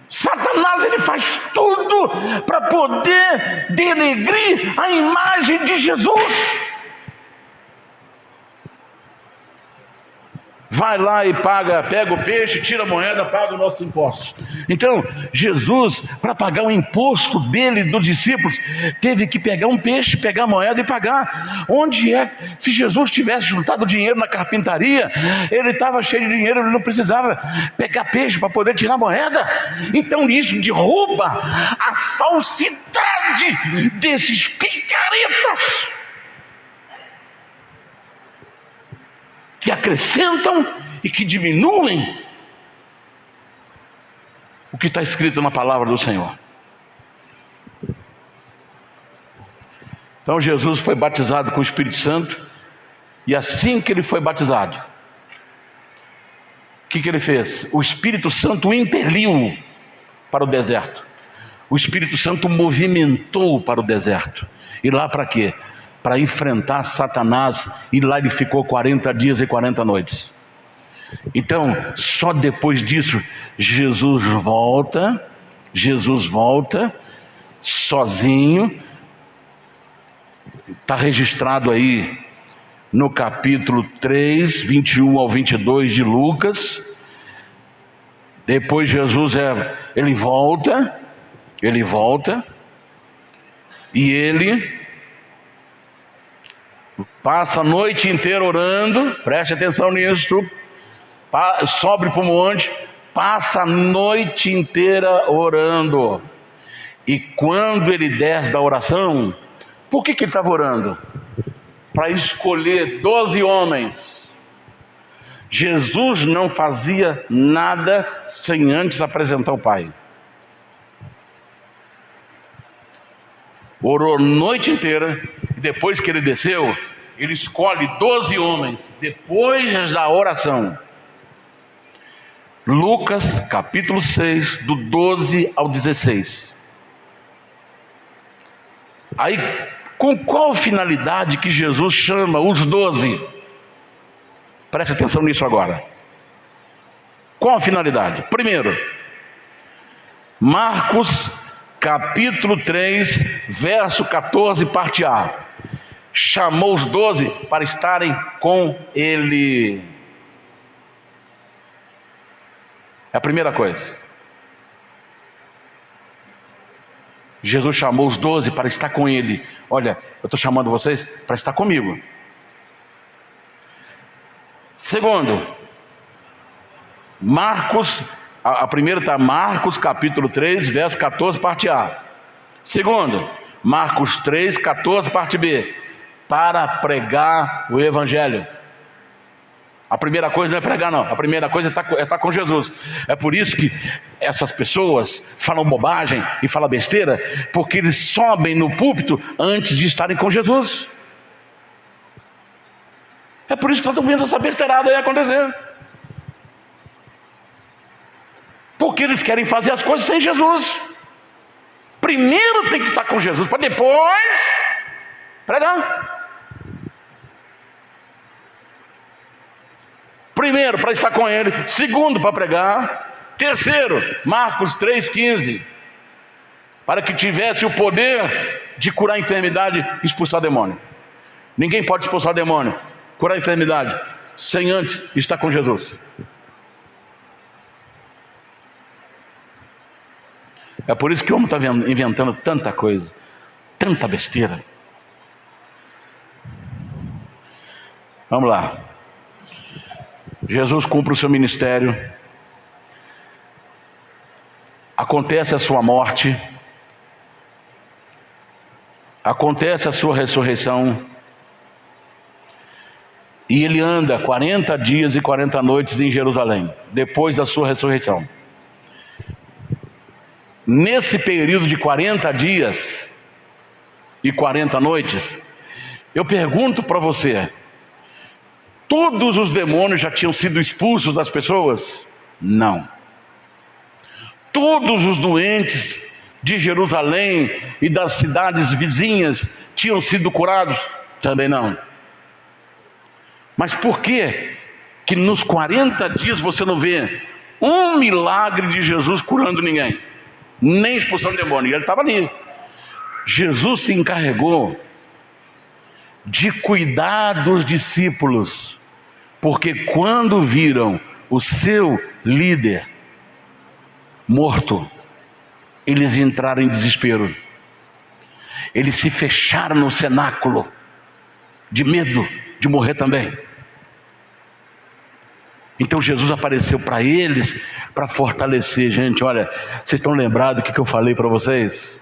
Satanás, ele faz tudo para poder denegrir a imagem de Jesus. Vai lá e pega o peixe, tira a moeda, paga os nossos impostos. Então, Jesus, para pagar o imposto dele, dos discípulos, teve que pegar um peixe, pegar a moeda e pagar. Onde é? Se Jesus tivesse juntado dinheiro na carpintaria, ele estava cheio de dinheiro, ele não precisava pegar peixe para poder tirar a moeda. Então, isso derruba a falsidade desses picaretas, que acrescentam e que diminuem o que está escrito na palavra do Senhor. Então Jesus foi batizado com o Espírito Santo, e assim que ele foi batizado, o que ele fez? O Espírito Santo o impeliu para o deserto. O Espírito Santo movimentou para o deserto. E lá para quê? Para enfrentar Satanás, e lá ele ficou 40 dias e 40 noites. Então, só depois disso, Jesus volta sozinho. Está registrado aí no capítulo 3, 21 ao 22 de Lucas. Depois Jesus ele volta, e ele passa a noite inteira orando. Preste atenção nisso. Sobe para o monte, passa a noite inteira orando. E quando ele desce da oração, por que ele estava orando? Para escolher 12 homens. Jesus não fazia nada sem antes apresentar o Pai. Orou a noite inteira, e depois que ele desceu, ele escolhe 12 homens, depois da oração. Lucas capítulo 6, do 12 ao 16. Aí, com qual finalidade que Jesus chama os 12? Preste atenção nisso agora. Qual a finalidade? Primeiro, Marcos capítulo 3, verso 14, parte A. Chamou os 12 para estarem com ele. É a primeira coisa. Jesus chamou os 12 para estar com ele. Olha, eu estou chamando vocês para estar comigo. Segundo, Marcos, a primeira está Marcos capítulo 3, verso 14, parte A. Segundo, Marcos 3, 14, parte B. Para pregar o evangelho. A primeira coisa não é pregar, não. A primeira coisa é estar com Jesus. É por isso que essas pessoas falam bobagem e falam besteira, porque eles sobem no púlpito antes de estarem com Jesus. É por isso que eu estou vendo essa besteirada aí acontecer. Porque eles querem fazer as coisas sem Jesus. Primeiro tem que estar com Jesus, para depois pregar. Primeiro, para estar com ele. Segundo, para pregar. Terceiro, Marcos 3,15. Para que tivesse o poder de curar a enfermidade e expulsar demônio. Ninguém pode expulsar demônio, curar a enfermidade, sem antes estar com Jesus. É por isso que o homem está inventando tanta coisa, tanta besteira. Vamos lá. Jesus cumpre o seu ministério. Acontece a sua morte. Acontece a sua ressurreição. E ele anda 40 dias e 40 noites em Jerusalém, depois da sua ressurreição. Nesse período de 40 dias e 40 noites, eu pergunto para você: todos os demônios já tinham sido expulsos das pessoas? Não. Todos os doentes de Jerusalém e das cidades vizinhas tinham sido curados? Também não. Mas por que que nos 40 dias você não vê um milagre de Jesus curando ninguém? Nem expulsando demônio. Ele estava ali. Jesus se encarregou de cuidar dos discípulos, porque quando viram o seu líder morto, eles entraram em desespero. Eles se fecharam no cenáculo, de medo de morrer também. Então Jesus apareceu para eles, para fortalecer. Gente, olha, vocês estão lembrados do que eu falei para vocês?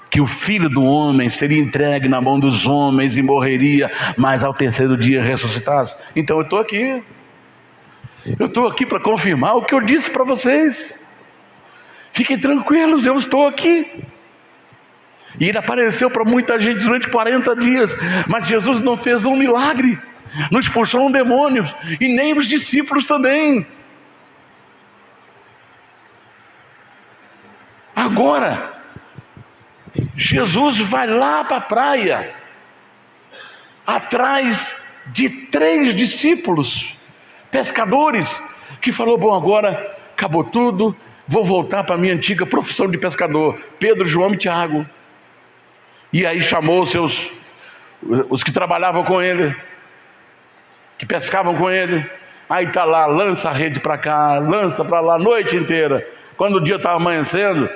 Que o Filho do Homem seria entregue na mão dos homens e morreria, mas ao terceiro dia ressuscitasse. Então eu estou aqui. Eu estou aqui para confirmar o que eu disse para vocês. Fiquem tranquilos, eu estou aqui. E ele apareceu para muita gente durante 40 dias, mas Jesus não fez um milagre, não expulsou demônios, e nem os discípulos também. Agora, Jesus vai lá para a praia, atrás de 3 discípulos, pescadores, que falou: bom, agora acabou tudo, vou voltar para a minha antiga profissão de pescador. Pedro, João e Tiago. E aí chamou os que trabalhavam com ele, que pescavam com ele. Aí está lá, lança a rede para cá, lança para lá, a noite inteira. Quando o dia está amanhecendo,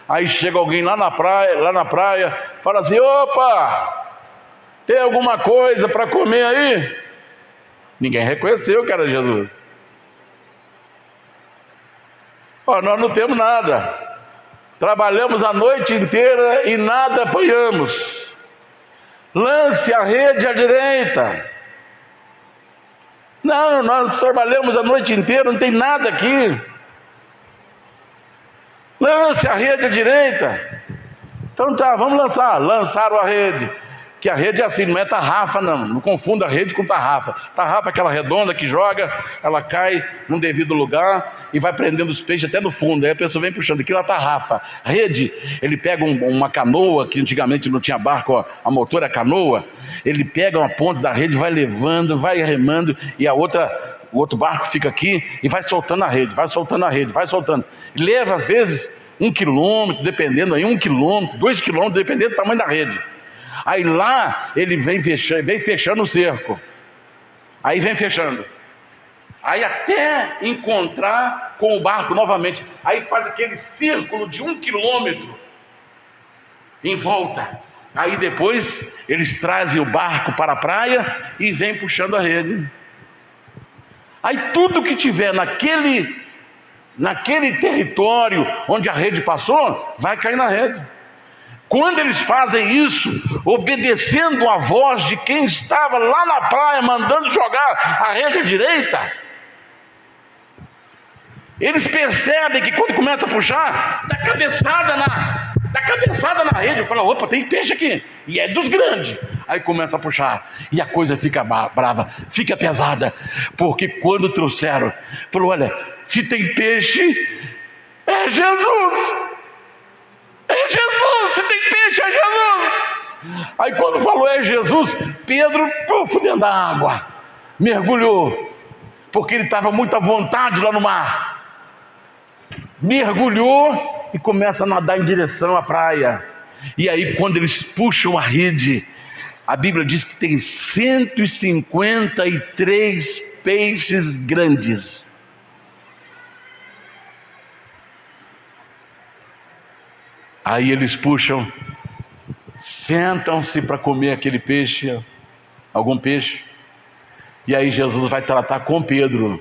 aí chega alguém lá na praia, fala assim: opa, tem alguma coisa para comer aí? Ninguém reconheceu que era Jesus. Ó, nós não temos nada. Trabalhamos a noite inteira e nada apanhamos. Lance a rede à direita. Não, nós trabalhamos a noite inteira, não tem nada aqui. Lance a rede à direita. Então tá, vamos lançar. Lançaram a rede. Que a rede é assim, não é tarrafa não. Não confunda a rede com tarrafa. Tarrafa é aquela redonda que joga, ela cai num devido lugar e vai prendendo os peixes até no fundo. Aí a pessoa vem puxando. Aquilo é tarrafa. Rede, ele pega uma canoa, que antigamente não tinha barco, a motor é canoa. Ele pega uma ponta da rede, vai levando, vai remando, e a outra o outro barco fica aqui e vai soltando a rede, vai soltando a rede, vai soltando. Leva às vezes 1 quilômetro, dependendo aí, 1 quilômetro, 2 quilômetros, dependendo do tamanho da rede. Aí lá ele vem fechando o cerco. Aí vem fechando. Aí até encontrar com o barco novamente. Aí faz aquele círculo de 1 quilômetro em volta. Aí depois eles trazem o barco para a praia e vêm puxando a rede. Aí tudo que tiver naquele território onde a rede passou, vai cair na rede. Quando eles fazem isso, obedecendo a voz de quem estava lá na praia, mandando jogar a rede à direita, eles percebem que quando começa a puxar, dá cabeçada na rede, fala, opa, tem peixe aqui, e é dos grandes. Aí começa a puxar, e a coisa fica brava, fica pesada, porque quando trouxeram, falou, olha, se tem peixe, é Jesus, se tem peixe, é Jesus. Aí quando falou é Jesus, Pedro, dentro da água, mergulhou, porque ele estava muito à vontade lá no mar, mergulhou e começa a nadar em direção à praia. E aí quando eles puxam a rede, a Bíblia diz que tem 153 peixes grandes. Aí eles puxam, sentam-se para comer aquele peixe, algum peixe, e aí Jesus vai tratar com Pedro,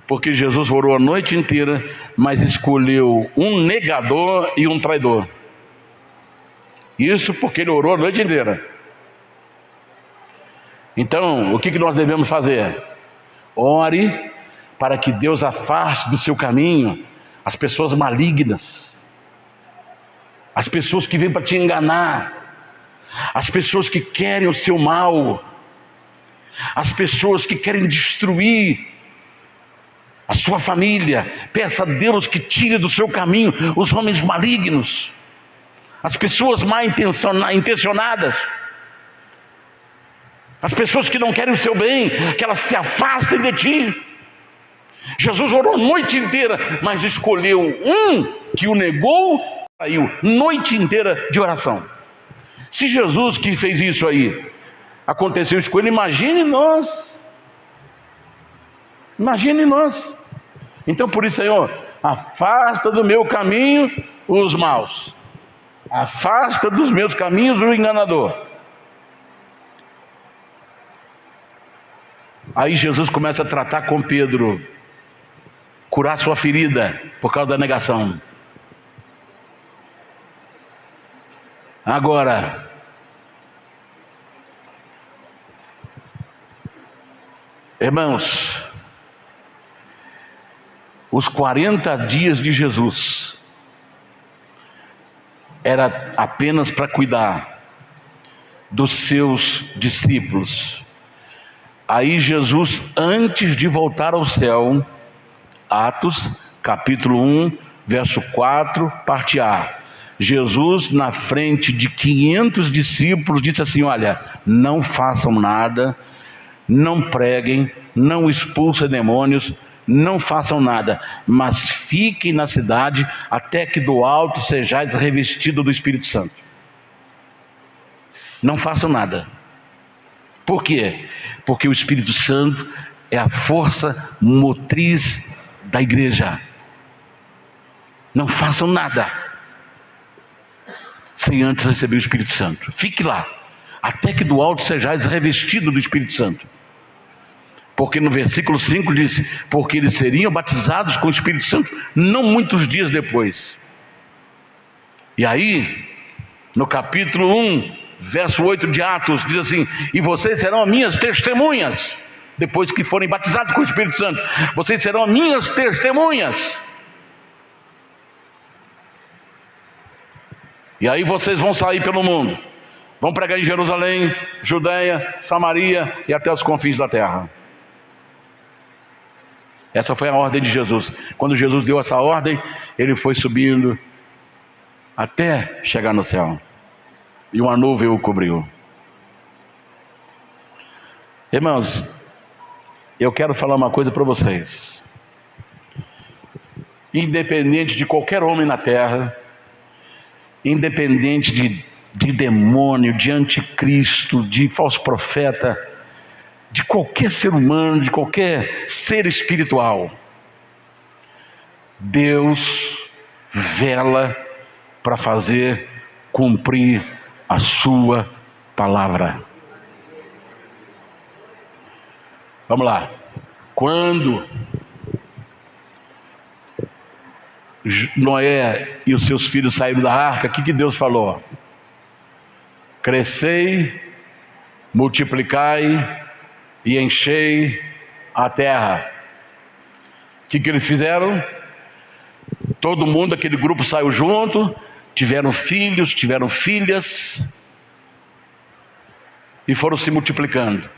porque Jesus orou a noite inteira, mas escolheu um negador e um traidor. Isso porque ele orou a noite inteira. Então, o que nós devemos fazer? Ore para que Deus afaste do seu caminho as pessoas malignas, as pessoas que vêm para te enganar, as pessoas que querem o seu mal, as pessoas que querem destruir a sua família. Peça a Deus que tire do seu caminho os homens malignos, as pessoas mal intencionadas, as pessoas que não querem o seu bem, que elas se afastem de ti. Jesus orou a noite inteira, mas escolheu um que o negou, saiu noite inteira de oração. Se Jesus que fez isso aí, aconteceu isso com ele, imagine nós. Então por isso, Senhor, afasta do meu caminho os maus, afasta dos meus caminhos o enganador. Aí Jesus começa a tratar com Pedro, curar sua ferida por causa da negação. Agora, irmãos, os 40 dias de Jesus era apenas para cuidar dos seus discípulos. Aí Jesus, antes de voltar ao céu, Atos, capítulo 1, verso 4, parte A. Jesus, na frente de 500 discípulos, disse assim, olha, não façam nada, não preguem, não expulsem demônios, não façam nada, mas fiquem na cidade até que do alto sejais revestidos do Espírito Santo. Não façam nada. Por quê? Porque o Espírito Santo é a força motriz da igreja. Não façam nada sem antes receber o Espírito Santo. Fique lá, até que do alto sejais revestido do Espírito Santo. Porque no versículo 5 diz, porque eles seriam batizados com o Espírito Santo não muitos dias depois. E aí, no capítulo 1, verso 8 de Atos, diz assim, e vocês serão minhas testemunhas, depois que forem batizados com o Espírito Santo, vocês serão minhas testemunhas. E aí vocês vão sair pelo mundo, vão pregar em Jerusalém, Judeia, Samaria e até os confins da terra. Essa foi a ordem de Jesus. Quando Jesus deu essa ordem, ele foi subindo até chegar no céu, e uma nuvem o cobriu. Irmãos, eu quero falar uma coisa para vocês. Independente de qualquer homem na terra, independente de demônio, de anticristo, de falso profeta, de qualquer ser humano, de qualquer ser espiritual, Deus vela para fazer cumprir a sua palavra. Vamos lá. Quando Noé e os seus filhos saíram da arca, o que Deus falou? Crescei, multiplicai e enchei a terra. O que eles fizeram? Todo mundo, aquele grupo saiu junto, tiveram filhos, tiveram filhas e foram se multiplicando.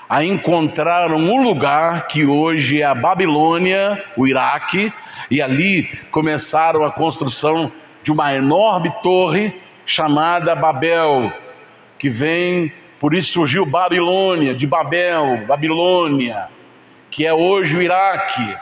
Aí encontraram um lugar que hoje é a Babilônia, o Iraque, e ali começaram a construção de uma enorme torre chamada Babel, que vem, por isso surgiu Babilônia, de Babel, Babilônia, que é hoje o Iraque.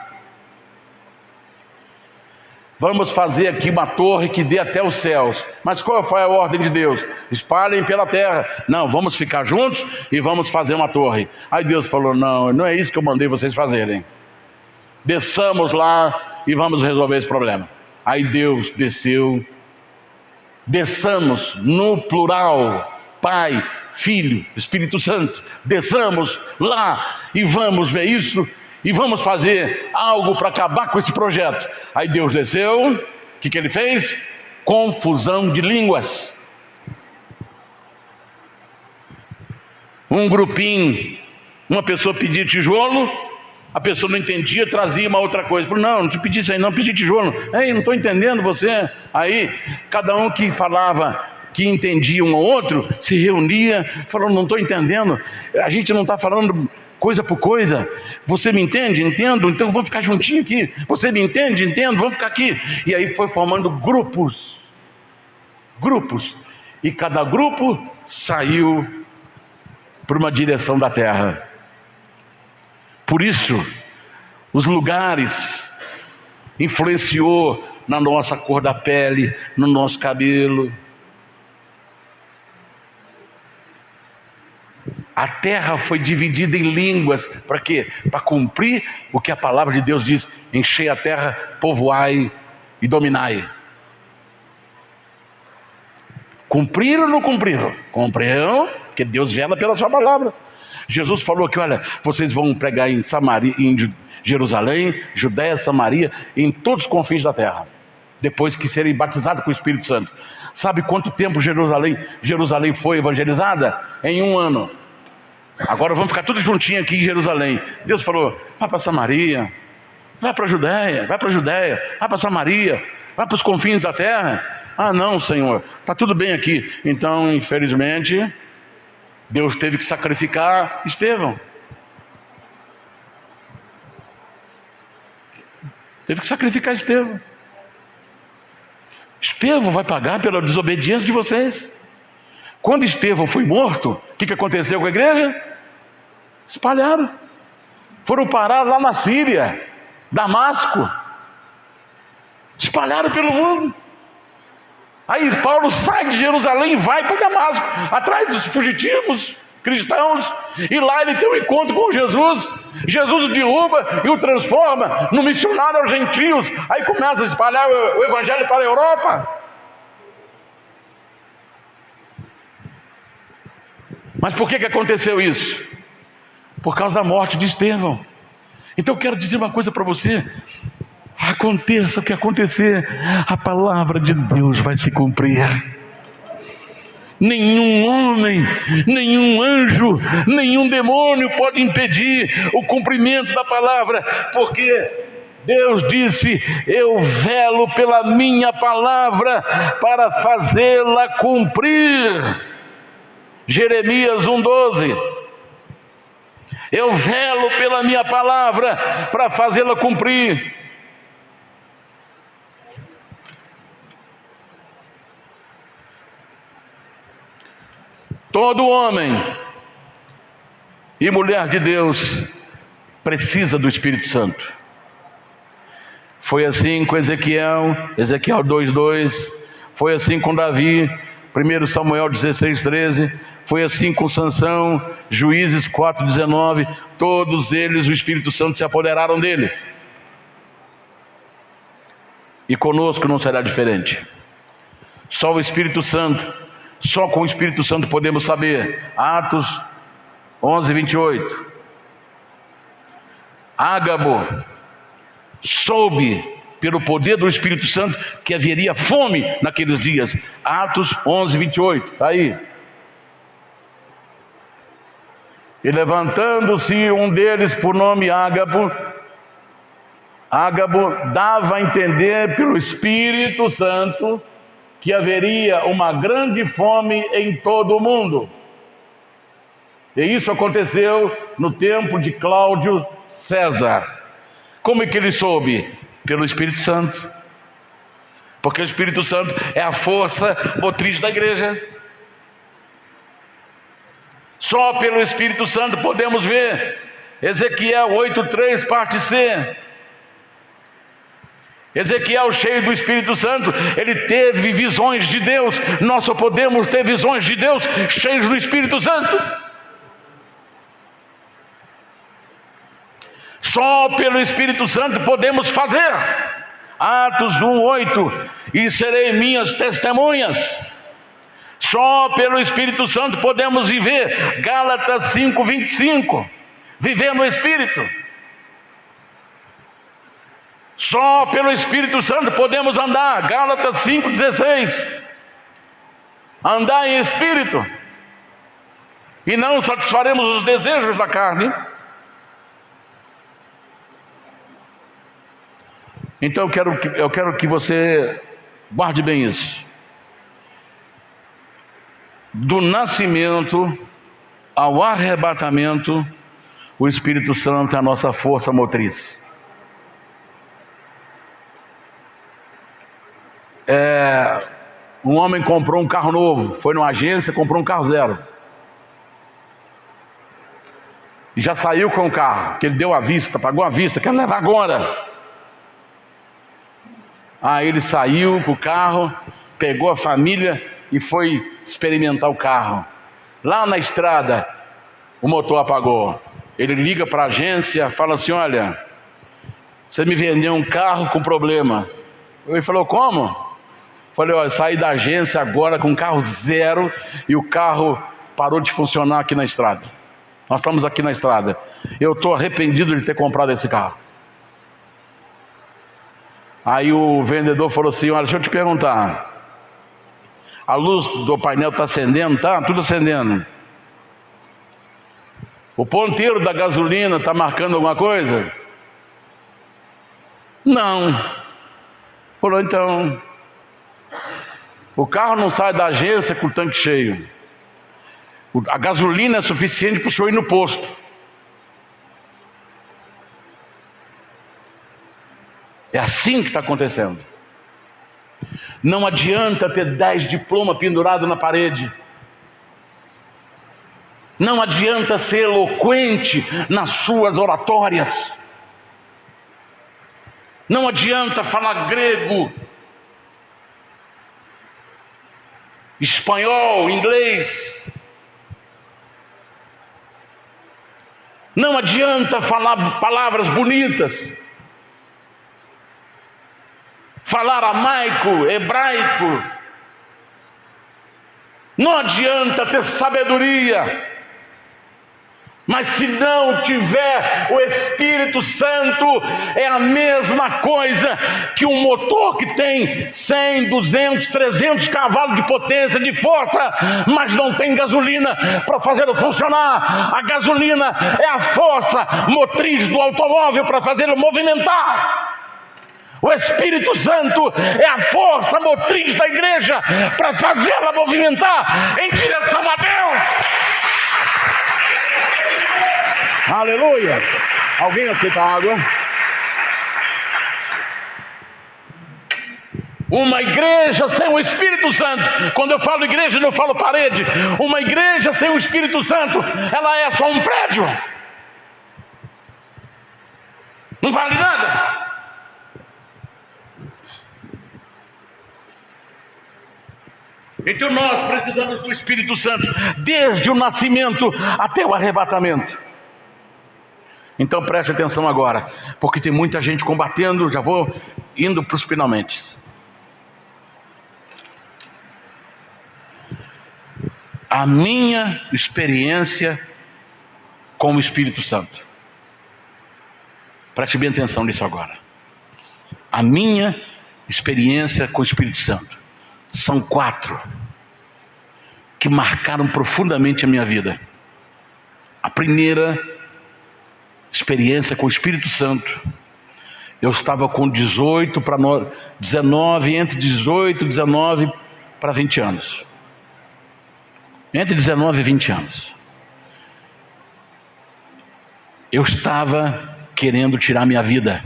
Vamos fazer aqui uma torre que dê até os céus. Mas qual foi a ordem de Deus? Espalhem pela terra. Não, vamos ficar juntos e vamos fazer uma torre. Aí Deus falou, não é isso que eu mandei vocês fazerem. Desçamos lá e vamos resolver esse problema. Aí Deus desceu. Desçamos no plural, Pai, Filho, Espírito Santo. Desçamos lá e vamos ver isso. E vamos fazer algo para acabar com esse projeto. Aí Deus desceu, o que ele fez? Confusão de línguas. Um grupinho, uma pessoa pedia tijolo, a pessoa não entendia, trazia uma outra coisa. Falou, não te pedi isso aí, não pedi tijolo. Ei, não estou entendendo você. Aí, cada um que falava que entendia um ao outro, se reunia, falou, não estou entendendo. A gente não está falando coisa por coisa. Você me entende? Entendo. Então vamos ficar juntinho aqui. Você me entende? Entendo. Vamos ficar aqui. E aí foi formando grupos. E cada grupo saiu para uma direção da terra. Por isso, os lugares influenciou na nossa cor da pele, no nosso cabelo. A terra foi dividida em línguas, para quê? Para cumprir o que a palavra de Deus diz, enchei a terra, povoai e dominai. Cumpriram ou não cumpriram? Cumpriram, porque Deus vela pela sua palavra. Jesus falou que, olha, vocês vão pregar em Samaria, em Jerusalém, Judéia, Samaria, em todos os confins da terra, depois que serem batizados com o Espírito Santo. Sabe quanto tempo Jerusalém foi evangelizada? Em 1 ano. Agora vamos ficar todos juntinhos aqui em Jerusalém. Deus falou, vai para Samaria, vai para a Judéia, vai para Samaria, vai para os confins da terra. Ah não, Senhor, está tudo bem aqui. Então, infelizmente, Deus teve que sacrificar Estevão. Estevão vai pagar pela desobediência de vocês. Quando Estevão foi morto, o que aconteceu com a igreja? Espalharam. Foram parar lá na Síria, Damasco. Espalharam pelo mundo. Aí Paulo sai de Jerusalém e vai para Damasco, atrás dos fugitivos cristãos. E lá ele tem um encontro com Jesus. Jesus o derruba e o transforma no missionário aos gentios. Aí começa a espalhar o evangelho para a Europa. Mas por que aconteceu isso? Por causa da morte de Estevão. Então eu quero dizer uma coisa para você. Aconteça o que acontecer, a palavra de Deus vai se cumprir. Nenhum homem, nenhum anjo, nenhum demônio pode impedir o cumprimento da palavra, porque Deus disse, eu velo pela minha palavra para fazê-la cumprir. Jeremias 1,12. Eu velo pela minha palavra para fazê-la cumprir. Todo homem e mulher de Deus precisa do Espírito Santo. Foi assim com Ezequiel 2:2, foi assim com Davi, 1 Samuel 16:13, foi assim com Sansão, Juízes 4:19, todos eles o Espírito Santo se apoderaram dele. E conosco não será diferente. Só o Espírito Santo, só com o Espírito Santo podemos saber. Atos 11:28. Ágabo soube, pelo poder do Espírito Santo, que haveria fome naqueles dias. Atos 11:28, está aí. E levantando-se um deles, por nome Ágabo, dava a entender pelo Espírito Santo que haveria uma grande fome em todo o mundo. E isso aconteceu no tempo de Cláudio César. Como é que ele soube? Pelo Espírito Santo. Porque o Espírito Santo é a força motriz da igreja. Só pelo Espírito Santo podemos ver Ezequiel 8:3, parte C. Ezequiel, cheio do Espírito Santo, ele teve visões de Deus. Nós só podemos ter visões de Deus cheios do Espírito Santo. Só pelo Espírito Santo podemos fazer. Atos 1:8, e serei minhas testemunhas. Só pelo Espírito Santo podemos viver. Gálatas 5:25, viver no Espírito. Só pelo Espírito Santo podemos andar. Gálatas 5:16, andar em Espírito, e não satisfaremos os desejos da carne. Então eu quero que você guarde bem isso. Do nascimento ao arrebatamento, o Espírito Santo é a nossa força motriz. Um homem comprou um carro novo, foi numa agência, comprou um carro zero. E já saiu com o carro, que ele deu à vista, pagou à vista, quer levar agora. Aí ele saiu com o carro, pegou a família e foi experimentar o carro. Lá na estrada, o motor apagou. Ele liga para a agência, fala assim: olha, você me vendeu um carro com problema. Ele falou: como? Falei: olha, saí da agência agora com um carro zero e o carro parou de funcionar aqui na estrada. Nós estamos aqui na estrada. Eu estou arrependido de ter comprado esse carro. Aí o vendedor falou assim: olha, deixa eu te perguntar, a luz do painel está acendendo? Tá, tudo acendendo. O ponteiro da gasolina está marcando alguma coisa? Não. Falou: então, o carro não sai da agência com o tanque cheio. A gasolina é suficiente para o senhor ir no posto. É assim que está acontecendo. Não adianta ter 10 diplomas pendurados na parede. Não adianta ser eloquente nas suas oratórias. Não adianta falar grego, espanhol, inglês. Não adianta falar palavras bonitas, falar aramaico, hebraico. Não adianta ter sabedoria, mas se não tiver o Espírito Santo, é a mesma coisa que um motor que tem 100, 200, 300 cavalos de potência, de força, mas não tem gasolina para fazê-lo funcionar. A gasolina é a força motriz do automóvel para fazê-lo movimentar. O Espírito Santo é a força motriz da igreja para fazê-la movimentar em direção a Deus. Aleluia! Alguém aceita água? Uma igreja sem o Espírito Santo, quando eu falo igreja, não falo parede. Uma igreja sem o Espírito Santo, ela é só um prédio. Não vale nada. Então nós precisamos do Espírito Santo, desde o nascimento até o arrebatamento. Então preste atenção agora, porque tem muita gente combatendo, já vou indo para os finalmente. A minha experiência com o Espírito Santo. Preste bem atenção nisso agora. A minha experiência com o Espírito Santo. São 4 que marcaram profundamente a minha vida. A primeira experiência com o Espírito Santo, eu estava com 18 para 19, entre 18 e 19 para 20 anos. Entre 19 e 20 anos. Eu estava querendo tirar minha vida.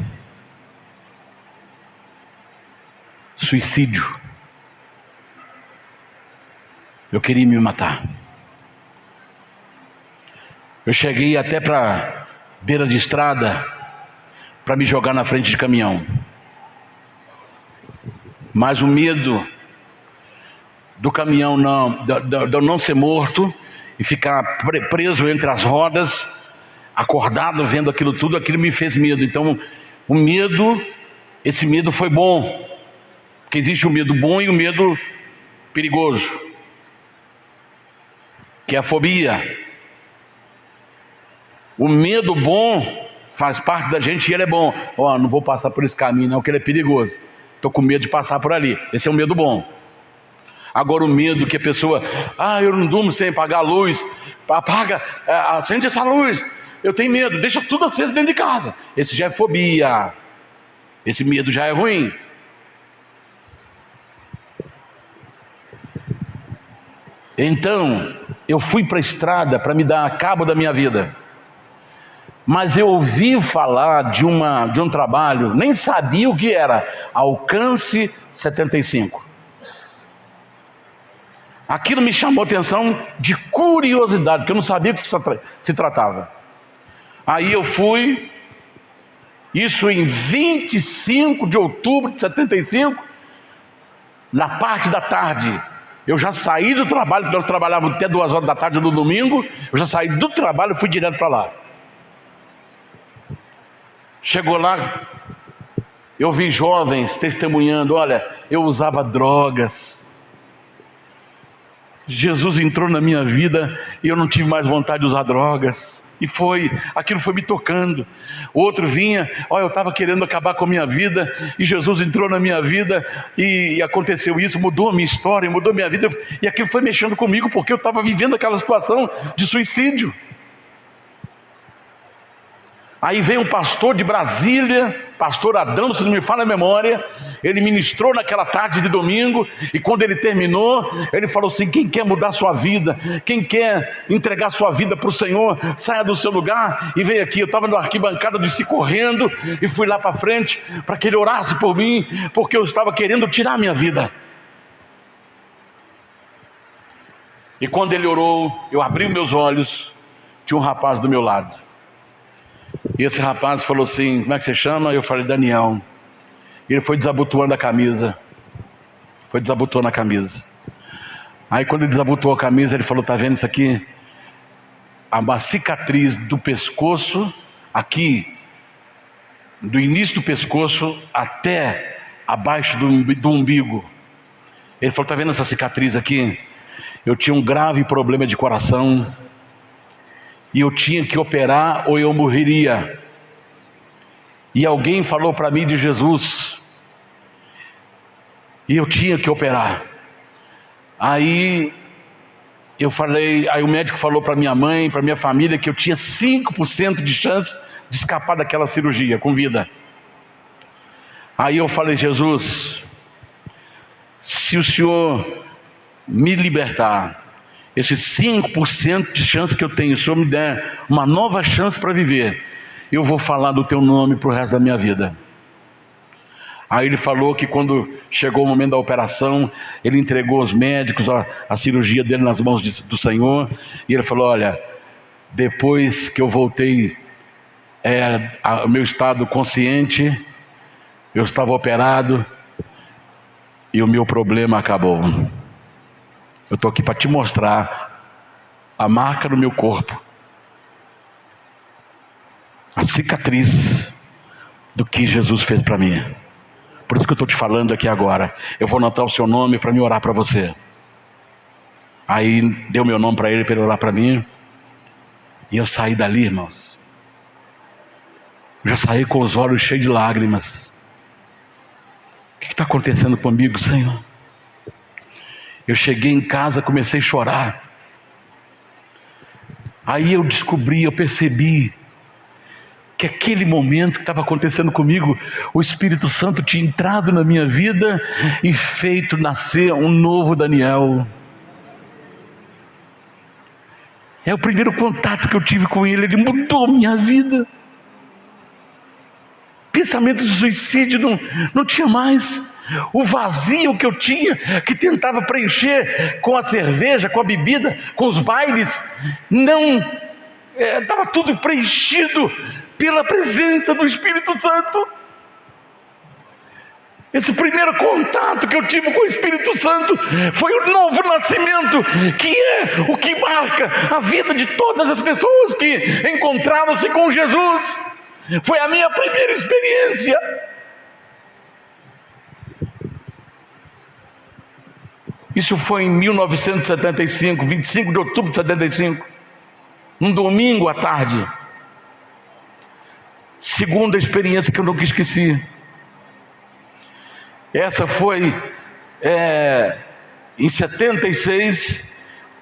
Suicídio. Eu queria me matar. Eu cheguei até para beira de estrada para me jogar na frente de caminhão. Mas o medo do caminhão de eu não ser morto e ficar preso entre as rodas, acordado vendo aquilo tudo, aquilo me fez medo. Então o medo, esse medo foi bom, porque existe o medo bom e o medo perigoso, que é a fobia. O medo bom faz parte da gente e ele é bom. Não vou passar por esse caminho não, porque ele é perigoso. Estou com medo de passar por ali. Esse é o medo bom. Agora o medo que a pessoa, eu não durmo sem apagar a luz, apaga, acende essa luz, eu tenho medo, deixa tudo aceso dentro de casa. Esse já é fobia. Esse medo já é ruim. Então eu fui para a estrada para me dar cabo da minha vida. Mas eu ouvi falar de um trabalho, nem sabia o que era, Alcance 75. Aquilo me chamou a atenção de curiosidade, porque eu não sabia do que se tratava. Aí eu fui, isso em 25 de outubro de 75, na parte da tarde. Eu já saí do trabalho, porque nós trabalhávamos até 2 horas da tarde no domingo. Eu já saí do trabalho e fui direto para lá. Chegou lá, eu vi jovens testemunhando, olha, eu usava drogas. Jesus entrou na minha vida e eu não tive mais vontade de usar drogas. E aquilo foi me tocando. Outro vinha, eu estava querendo acabar com a minha vida e Jesus entrou na minha vida e aconteceu isso, mudou a minha história, mudou a minha vida. E aquilo foi mexendo comigo porque eu estava vivendo aquela situação de suicídio. Aí veio um pastor de Brasília, pastor Adão, se não me falha a memória. Ele ministrou naquela tarde de domingo, e quando ele terminou, ele falou assim: quem quer mudar sua vida, quem quer entregar sua vida para o Senhor, saia do seu lugar e veio aqui. Eu estava na arquibancada, desci correndo e fui lá para frente para que ele orasse por mim, porque eu estava querendo tirar a minha vida. E quando ele orou, eu abri meus olhos, tinha um rapaz do meu lado. E esse rapaz falou assim: como é que você chama? Eu falei: Daniel. Ele foi desabotoando a camisa. Foi desabotoando a camisa. Aí quando ele desabotou a camisa, ele falou: tá vendo isso aqui? Uma cicatriz do pescoço, aqui, do início do pescoço até abaixo do umbigo. Ele falou: tá vendo essa cicatriz aqui? Eu tinha um grave problema de coração e eu tinha que operar ou eu morreria. E alguém falou para mim de Jesus e eu tinha que operar. Aí o médico falou para minha mãe, para minha família, que eu tinha 5% de chance de escapar daquela cirurgia com vida. Aí eu falei: Jesus, se o Senhor me libertar, esses 5% de chance que eu tenho, se o Senhor me der uma nova chance para viver, eu vou falar do teu nome para o resto da minha vida. Aí ele falou que quando chegou o momento da operação, ele entregou aos médicos a cirurgia dele nas mãos do Senhor. E ele falou: olha, depois que eu voltei o meu estado consciente, eu estava operado e o meu problema acabou. Eu estou aqui para te mostrar a marca no meu corpo, a cicatriz do que Jesus fez para mim. Por isso que eu estou te falando aqui agora. Eu vou anotar o seu nome para me orar para você. Aí deu meu nome para ele orar para mim. E eu saí dali, irmãos. Eu já saí com os olhos cheios de lágrimas. O que está acontecendo comigo, Senhor? Eu cheguei em casa, comecei a chorar. Aí eu descobri, eu percebi que aquele momento que estava acontecendo comigo, o Espírito Santo tinha entrado na minha vida e feito nascer um novo Daniel. É o primeiro contato que eu tive com ele mudou minha vida. Pensamento de suicídio não tinha mais. O vazio que eu tinha, que tentava preencher com a cerveja, com a bebida, com os bailes, estava tudo preenchido pela presença do Espírito Santo. Esse primeiro contato que eu tive com o Espírito Santo foi o novo nascimento, que é o que marca a vida de todas as pessoas que encontraram-se com Jesus. Foi a minha primeira experiência. Isso foi em 1975, 25 de outubro de 75, um domingo à tarde. Segunda experiência que eu nunca esqueci. Essa foi em 76,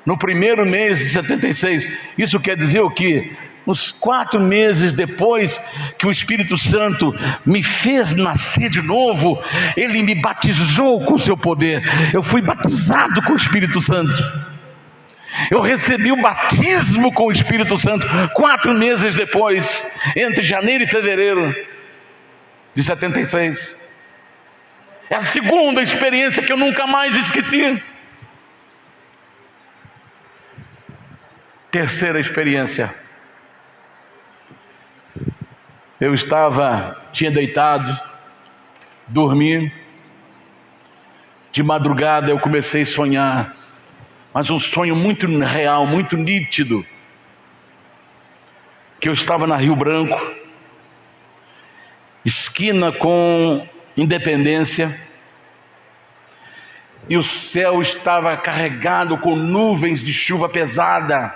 no primeiro mês de 76. Isso quer dizer o quê? Uns 4 meses depois que o Espírito Santo me fez nascer de novo, Ele me batizou com o seu poder. Eu fui batizado com o Espírito Santo. Eu recebi o batismo com o Espírito Santo 4 meses depois, entre janeiro e fevereiro de 76. É a segunda experiência que eu nunca mais esqueci. Terceira experiência. Eu tinha deitado, dormi. De madrugada eu comecei a sonhar, mas um sonho muito real, muito nítido, que eu estava na Rio Branco, esquina com Independência, e o céu estava carregado com nuvens de chuva pesada,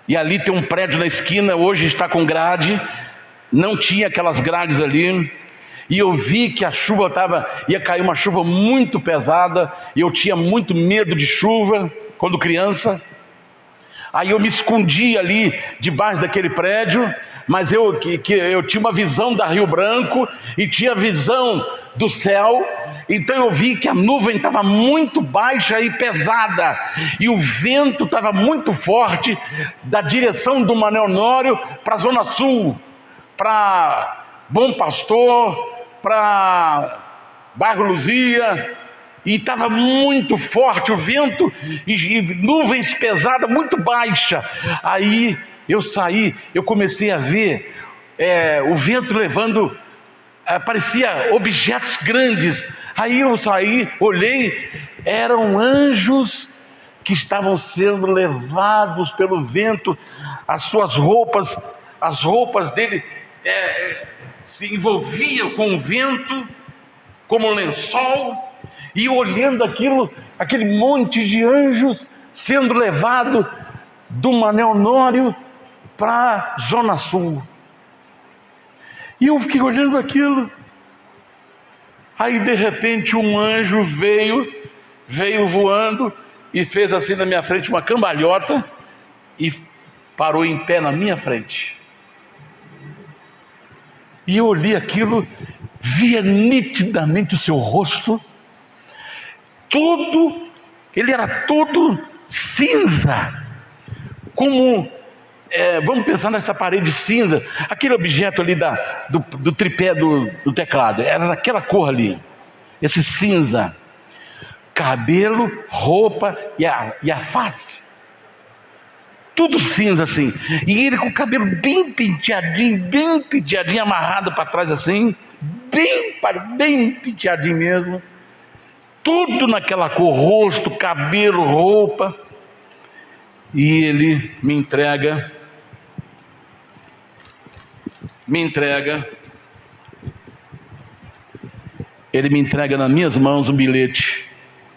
e ali tem um prédio na esquina, hoje está com grade, não tinha aquelas grades ali, e eu vi que a chuva ia cair uma chuva muito pesada, e eu tinha muito medo de chuva, quando criança. Aí eu me escondi ali, debaixo daquele prédio, mas eu tinha uma visão da Rio Branco, e tinha visão do céu, então eu vi que a nuvem estava muito baixa e pesada, e o vento estava muito forte, da direção do Manuel Honório para a Zona Sul, para Bom Pastor, para Bairro Luzia, e estava muito forte o vento, e nuvens pesadas, muito baixa. Aí eu saí, eu comecei a ver o vento levando, parecia objetos grandes. Aí eu saí, olhei, eram anjos que estavam sendo levados pelo vento, as suas roupas, as roupas dele se envolviam com o vento, como um lençol, e olhando aquele monte de anjos sendo levado do Manuel Honório para a Zona Sul. E eu fiquei olhando aquilo. Aí de repente um anjo veio voando e fez assim na minha frente uma cambalhota e parou em pé na minha frente. E eu olhei aquilo, via nitidamente o seu rosto, ele era todo cinza, como, vamos pensar nessa parede cinza, aquele objeto ali do tripé do teclado, era daquela cor ali, esse cinza, cabelo, roupa e a face, tudo cinza assim, e ele com o cabelo bem penteadinho, amarrado para trás assim, bem penteadinho mesmo, tudo naquela cor, rosto, cabelo, roupa. E ele me entrega nas minhas mãos um bilhete,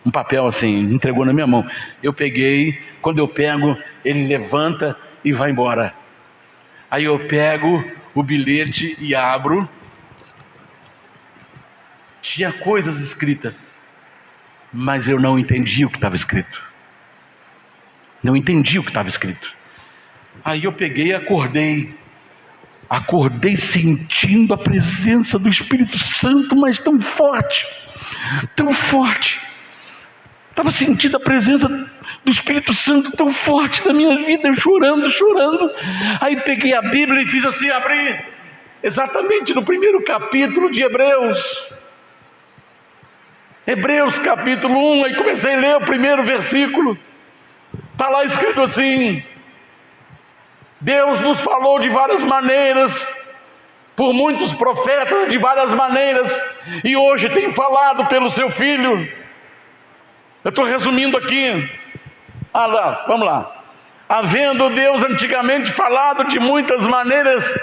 um papel assim, entregou na minha mão. Eu peguei, quando eu pego, ele levanta e vai embora. Aí eu pego o bilhete e abro. Tinha coisas escritas, mas eu não entendi o que estava escrito. Não entendi o que estava escrito. Aí eu peguei e acordei sentindo a presença do Espírito Santo, mas tão forte, estava sentindo a presença do Espírito Santo tão forte na minha vida, eu chorando, aí peguei a Bíblia e fiz assim, abri, exatamente no primeiro capítulo de Hebreus capítulo 1, aí comecei a ler o primeiro versículo, está lá escrito assim: Deus nos falou de várias maneiras, por muitos profetas de várias maneiras, e hoje tem falado pelo seu Filho. Eu estou resumindo aqui. Vamos lá. Havendo Deus antigamente falado de muitas maneiras,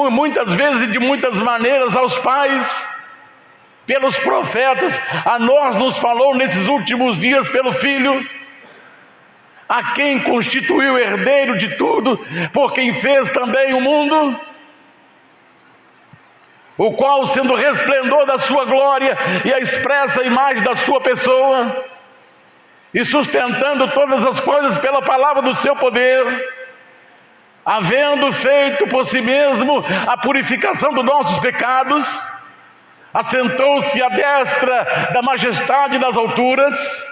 muitas vezes e de muitas maneiras aos pais, pelos profetas, a nós nos falou nesses últimos dias pelo Filho, a quem constituiu herdeiro de tudo, por quem fez também o mundo, o qual, sendo resplendor da sua glória e a expressa imagem da sua pessoa, e sustentando todas as coisas pela palavra do seu poder, havendo feito por si mesmo a purificação dos nossos pecados, assentou-se à destra da majestade das alturas,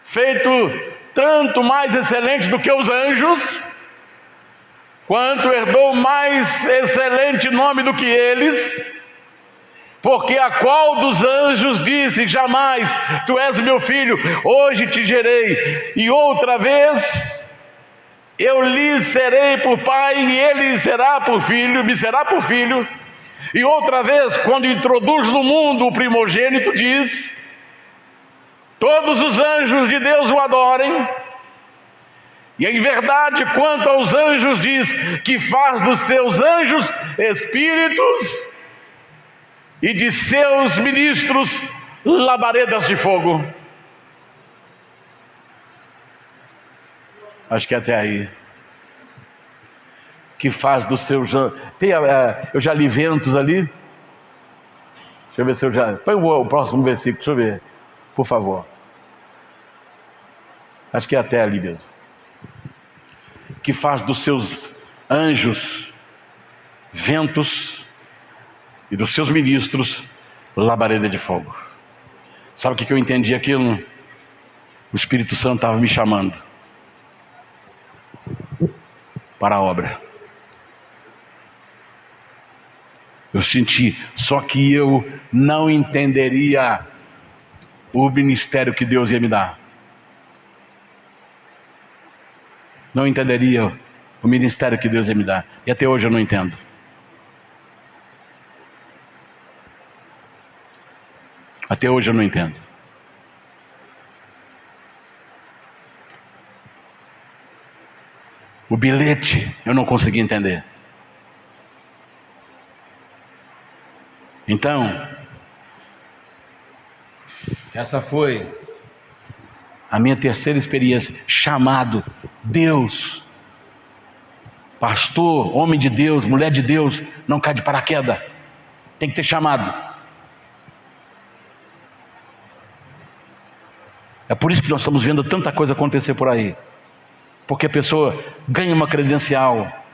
feito tanto mais excelente do que os anjos, quanto herdou mais excelente nome do que eles, porque a qual dos anjos disse jamais: tu és meu filho, hoje te gerei, e outra vez eu lhe serei por pai, e ele me será por filho, e outra vez, quando introduz no mundo o primogênito, diz: todos os anjos de Deus o adorem. E em verdade, quanto aos anjos, diz que faz dos seus anjos espíritos e de seus ministros labaredas de fogo. Acho que até aí. Que faz dos seus anjos. Eu já li ventos ali. Deixa eu ver se eu já. Põe o próximo versículo, deixa eu ver, por favor. Acho que é até ali mesmo. Que faz dos seus anjos ventos e dos seus ministros labareda de fogo. Sabe o que eu entendi aquilo? O Espírito Santo estava me chamando para a obra. Eu senti, só que eu não entenderia o ministério que Deus ia me dar. Não entenderia o ministério que Deus ia me dar. E até hoje eu não entendo. Até hoje eu não entendo. O bilhete eu não consegui entender. Então, essa foi a minha terceira experiência. Chamado. Deus, pastor, homem de Deus, mulher de Deus, não cai de paraquedas, tem que ter chamado. É por isso que nós estamos vendo tanta coisa acontecer por aí, porque a pessoa ganha uma credencial,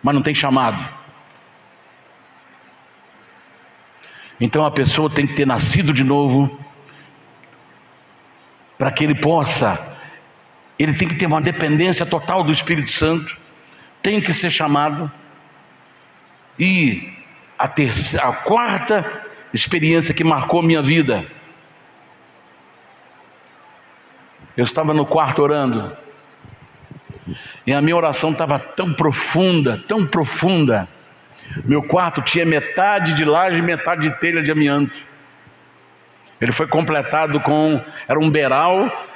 mas não tem chamado. Então a pessoa tem que ter nascido de novo, para que ele tem que ter uma dependência total do Espírito Santo, tem que ser chamado. E a quarta experiência que marcou minha vida, eu estava no quarto orando, E a minha oração estava tão profunda, tão profunda. Meu quarto tinha metade de laje e metade de telha de amianto. Ele foi completado era um beiral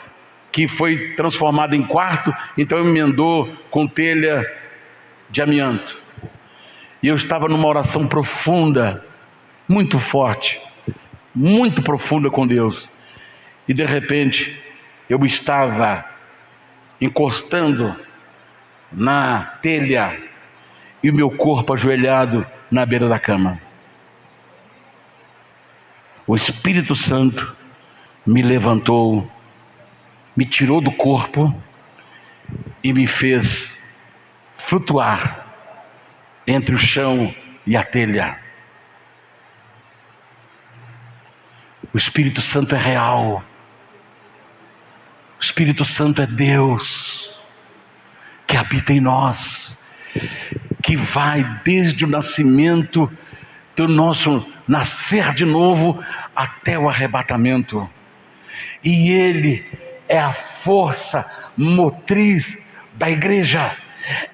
que foi transformado em quarto, então emendou com telha de amianto. E eu estava numa oração profunda, muito forte, muito profunda com Deus. E de repente, eu estava encostando na telha e o meu corpo ajoelhado na beira da cama. O Espírito Santo me levantou, me tirou do corpo e me fez flutuar entre o chão e a telha. O Espírito Santo é real. O Espírito Santo é Deus que habita em nós, que vai desde o nascimento do nosso nascer de novo até o arrebatamento. E Ele é a força motriz da igreja.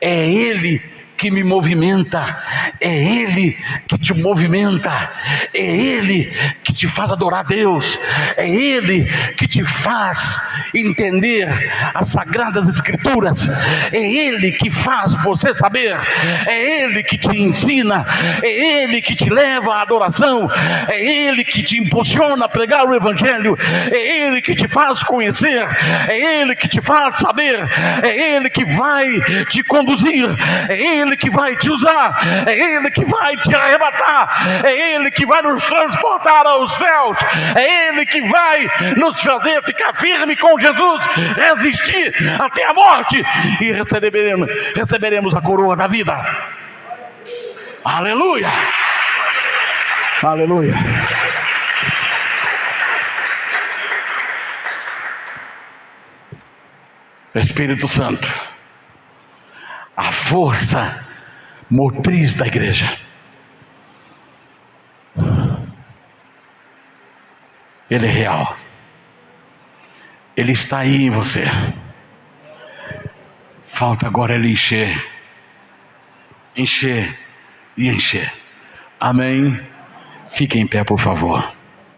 É Ele que me movimenta, é Ele que te movimenta, é Ele que te faz adorar a Deus, é Ele que te faz entender as Sagradas Escrituras, é Ele que faz você saber, é Ele que te ensina, é Ele que te leva à adoração, é Ele que te impulsiona a pregar o Evangelho, é Ele que te faz conhecer, é Ele que te faz saber, é Ele que vai te conduzir, é Ele que vai te usar, é Ele que vai te arrebatar, é Ele que vai nos transportar aos céus, é Ele que vai nos fazer ficar firme com Jesus, resistir até a morte e receberemos a coroa da vida. Aleluia! Aleluia! Espírito Santo, a força motriz da igreja. Ele é real. Ele está aí em você. Falta agora Ele encher e encher. Amém? Fique em pé, por favor.